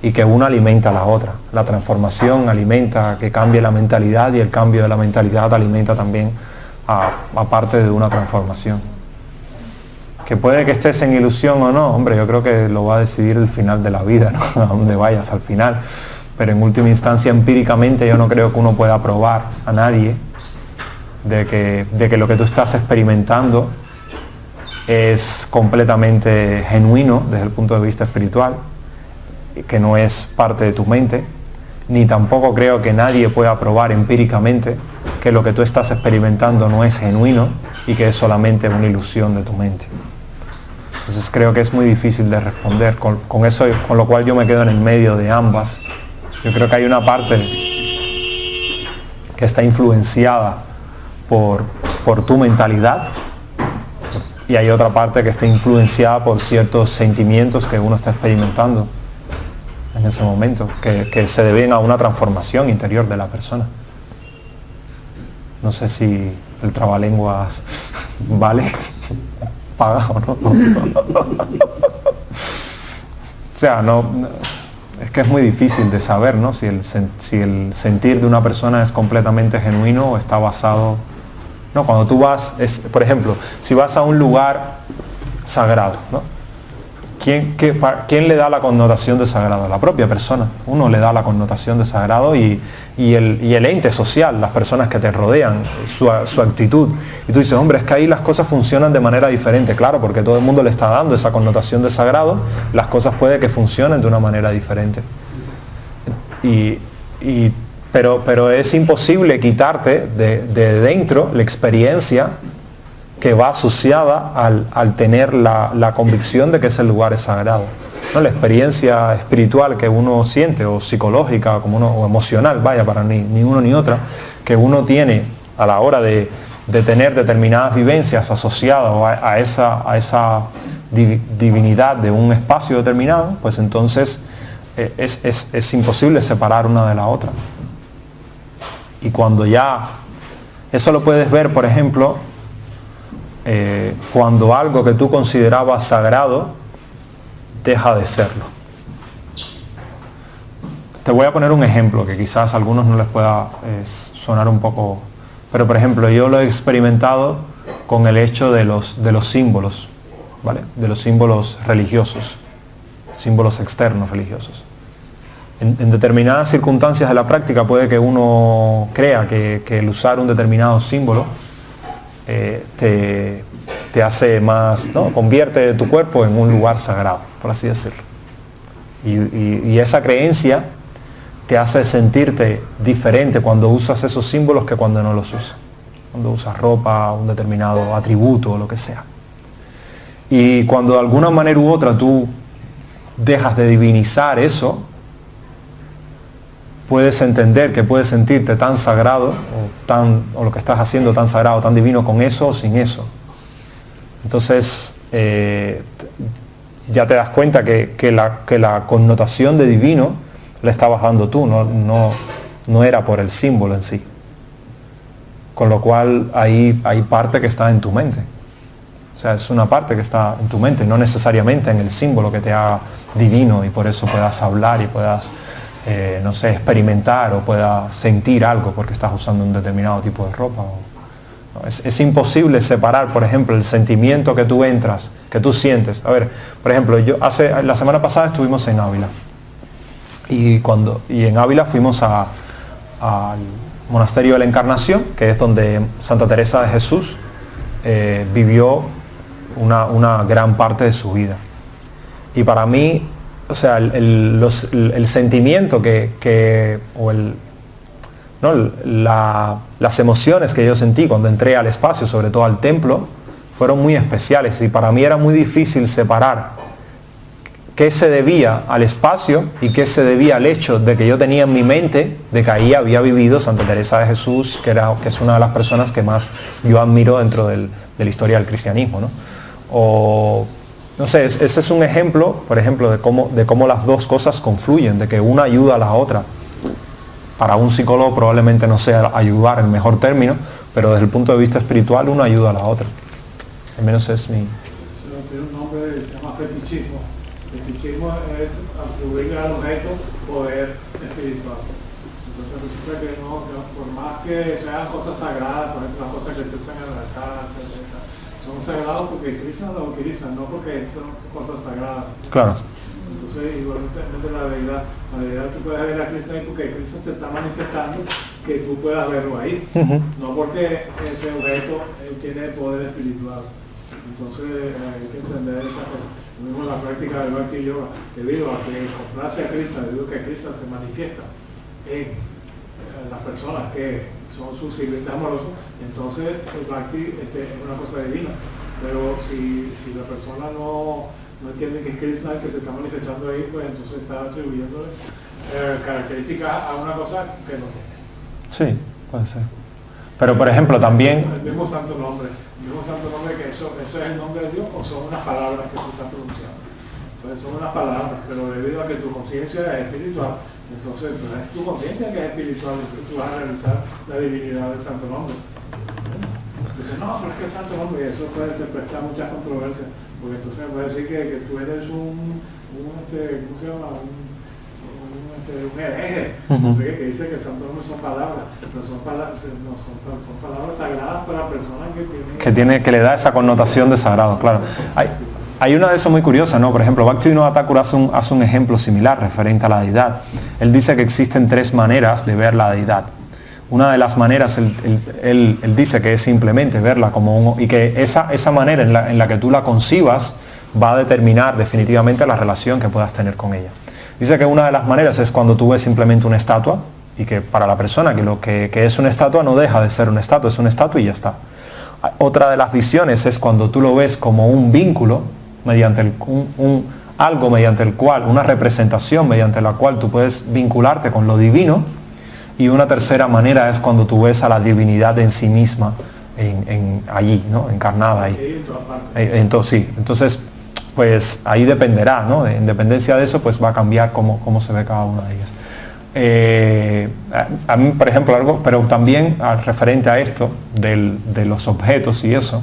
Speaker 1: y que una alimenta a la otra. La transformación alimenta que cambie la mentalidad y el cambio de la mentalidad alimenta también a parte de una transformación. Que puede que estés en ilusión o no, hombre, yo creo que lo va a decidir el final de la vida, ¿no? A dónde vayas al final. Pero en última instancia, empíricamente, yo no creo que uno pueda probar a nadie de que lo que tú estás experimentando es completamente genuino desde el punto de vista espiritual, que no es parte de tu mente, ni tampoco creo que nadie pueda probar empíricamente que lo que tú estás experimentando no es genuino y que es solamente una ilusión de tu mente. Entonces creo que es muy difícil de responder con eso, con lo cual yo me quedo en el medio de ambas. Yo creo que hay una parte que está influenciada por tu mentalidad y hay otra parte que está influenciada por ciertos sentimientos que uno está experimentando en ese momento, que se deben a una transformación interior de la persona. No sé si el trabalenguas vale, paga o no. O sea, es que es muy difícil de saber, ¿no? Si el sentir de una persona es completamente genuino o está basado... No, cuando tú vas, por ejemplo, si vas a un lugar sagrado, ¿no? ¿Quién le da la connotación de sagrado? La propia persona. Uno le da la connotación de sagrado y el ente social, las personas que te rodean, su actitud. Y tú dices, hombre, es que ahí las cosas funcionan de manera diferente. Claro, porque todo el mundo le está dando esa connotación de sagrado, las cosas puede que funcionen de una manera diferente. Pero es imposible quitarte de dentro la experiencia que va asociada al tener la convicción de que ese lugar es sagrado, ¿no? La experiencia espiritual que uno siente, o psicológica, o emocional, vaya, para ni uno ni otra, que uno tiene a la hora de tener determinadas vivencias asociadas a esa divinidad de un espacio determinado, pues entonces es imposible separar una de la otra. Y cuando ya, eso lo puedes ver, por ejemplo, cuando algo que tú considerabas sagrado deja de serlo. Te voy a poner un ejemplo que quizás a algunos no les pueda sonar un poco, pero por ejemplo yo lo he experimentado con el hecho de los símbolos, ¿vale? De los símbolos religiosos, símbolos externos religiosos. En determinadas circunstancias de la práctica puede que uno crea que el usar un determinado símbolo te hace más, ¿no? Convierte tu cuerpo en un lugar sagrado, por así decirlo. Y esa creencia te hace sentirte diferente cuando usas esos símbolos que cuando no los usas. Cuando usas ropa, un determinado atributo o lo que sea. Y cuando de alguna manera u otra tú dejas de divinizar eso, puedes entender que puedes sentirte tan sagrado o lo que estás haciendo tan sagrado, tan divino con eso o sin eso. Entonces ya te das cuenta que la connotación de divino le estabas dando tú, no era por el símbolo en sí. Con lo cual hay parte que está en tu mente. O sea, es una parte que está en tu mente, no necesariamente en el símbolo que te haga divino y por eso puedas hablar y puedas no sé, experimentar o pueda sentir algo porque estás usando un determinado tipo de ropa. Es imposible separar, por ejemplo, el sentimiento que tú entras, que tú sientes. A ver, por ejemplo, la semana pasada estuvimos en Ávila y en Ávila fuimos a al monasterio de la Encarnación, que es donde Santa Teresa de Jesús vivió una gran parte de su vida. Y para mí, o sea, el sentimiento las emociones que yo sentí cuando entré al espacio, sobre todo al templo, fueron muy especiales, y para mí era muy difícil separar qué se debía al espacio y qué se debía al hecho de que yo tenía en mi mente de que ahí había vivido Santa Teresa de Jesús, que es una de las personas que más yo admiro dentro de la historia del cristianismo, ¿no? O, no sé, ese es un ejemplo, por ejemplo, de cómo las dos cosas confluyen, de que una ayuda a la otra. Para un psicólogo probablemente no sea ayudar el mejor término, pero desde el punto de vista espiritual una ayuda a la otra. Al menos es mi...
Speaker 3: Eso tiene un nombre, se llama fetichismo. Fetichismo es atribuirle al objeto poder espiritual. Entonces resulta que por más que sean cosas sagradas, por ejemplo las cosas que se usan en el altar, etc., son sagrados porque Krishna los utiliza, no porque son cosas sagradas.
Speaker 1: Claro.
Speaker 3: Entonces, igualmente la deidad tú puedes ver a Krishna ahí porque Krishna se está manifestando que tú puedas verlo ahí, no porque ese objeto tiene poder espiritual. Entonces hay que entender esas cosas. Lo mismo la práctica del Bhakti Yoga, debido a que complace a Krishna, debido a que Krishna se manifiesta en las personas que son sus sirvientes amorosos, entonces el Bhakti es una cosa divina. Pero si la persona no entiende que es Krishna el que se está manifestando ahí, pues entonces está atribuyendo características a una cosa que no tiene.
Speaker 1: Sí, puede ser. Pero por ejemplo también...
Speaker 3: El mismo santo nombre que eso es el nombre de Dios, o son unas palabras que tú estás pronunciando. Entonces son unas palabras, pero debido a que tu conciencia es espiritual, entonces es tu conciencia que es espiritual, entonces tú vas a realizar la divinidad del santo nombre. Entonces no, pero es que el santo nombre, y eso puede ser prestar muchas controversias, porque entonces me puede decir que tú eres un ¿cómo se llama? Un hereje, que dice que el santo nombre son palabras, no son palabras sagradas para personas que
Speaker 1: le da esa connotación de sagrado, claro. Hay una de esas muy curiosa, ¿no? Por ejemplo, Bhaktivinoda Thakur hace un ejemplo similar referente a la deidad. Él dice que existen 3 maneras de ver la deidad. Una de las maneras, él dice que es simplemente verla como y que esa manera en la que tú la concibas va a determinar definitivamente la relación que puedas tener con ella. Dice que una de las maneras es cuando tú ves simplemente una estatua, y que para la persona que lo que es una estatua no deja de ser una estatua, es una estatua y ya está. Otra de las visiones es cuando tú lo ves como un vínculo, mediante algo mediante el cual, una representación mediante la cual tú puedes vincularte con lo divino. Y una tercera manera es cuando tú ves a la divinidad en sí misma, allí, ¿no? Encarnada ahí. Entonces, pues ahí dependerá, ¿no? En dependencia de eso, pues va a cambiar cómo se ve cada una de ellas. A mí, por ejemplo, algo, pero también referente a esto, de los objetos y eso,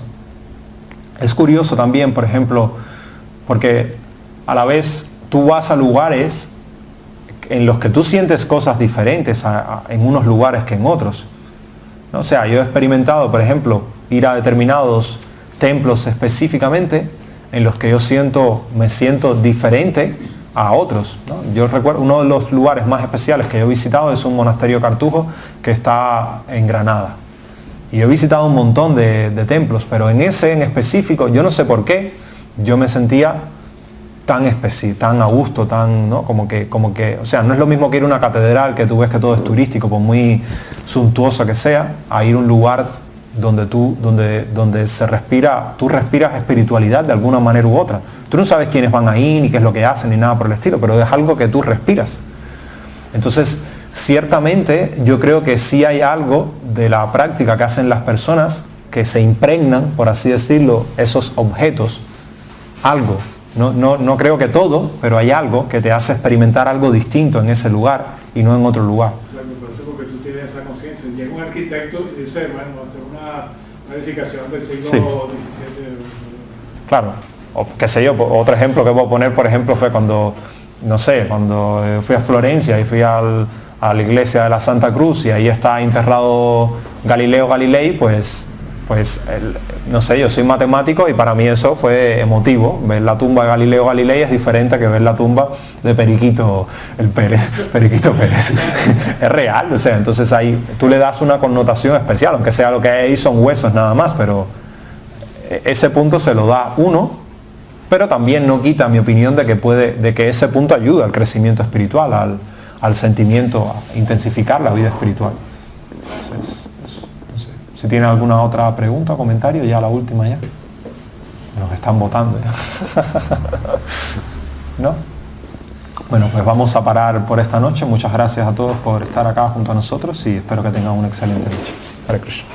Speaker 1: es curioso también, por ejemplo, porque a la vez tú vas a lugares en los que tú sientes cosas diferentes en unos lugares que en otros, ¿no? O sea, yo he experimentado, por ejemplo, ir a determinados templos específicamente en los que me siento diferente a otros, ¿no? Yo recuerdo uno de los lugares más especiales que yo he visitado es un monasterio cartujo que está en Granada. Y he visitado un montón de templos, pero en ese en específico, yo no sé por qué, yo me sentía tan a gusto, ¿no? Como que, o sea, no es lo mismo que ir a una catedral que tú ves que todo es turístico, por muy suntuoso que sea, a ir a un lugar donde tú respiras espiritualidad de alguna manera u otra. Tú no sabes quiénes van ahí, ni qué es lo que hacen, ni nada por el estilo, pero es algo que tú respiras. Entonces, ciertamente, yo creo que sí hay algo de la práctica que hacen las personas que se impregnan, por así decirlo, esos objetos, algo. No creo que todo, pero hay algo que te hace experimentar algo distinto en ese lugar y no en otro lugar.
Speaker 3: Exacto, por eso porque tú tienes esa conciencia. Llega un arquitecto y dice, bueno, tengo una edificación del siglo XVII.
Speaker 1: Claro, o qué sé yo, otro ejemplo que puedo poner, por ejemplo, fue cuando fui a Florencia y fui a la iglesia de la Santa Cruz y ahí está enterrado Galileo Galilei, pues pues, no sé, yo soy matemático y para mí eso fue emotivo. Ver la tumba de Galileo Galilei es diferente que ver la tumba de Periquito Pérez. Es real, o sea, entonces ahí tú le das una connotación especial, aunque sea lo que hay ahí son huesos nada más, pero ese punto se lo da uno, pero también no quita mi opinión de que ese punto ayuda al crecimiento espiritual, al sentimiento, a intensificar la vida espiritual. Entonces, no sé. Si tienen alguna otra pregunta o comentario, ya la última ya. Nos están votando ya. ¿No? Bueno, pues vamos a parar por esta noche. Muchas gracias a todos por estar acá junto a nosotros y espero que tengan una excelente noche. Hare Krishna.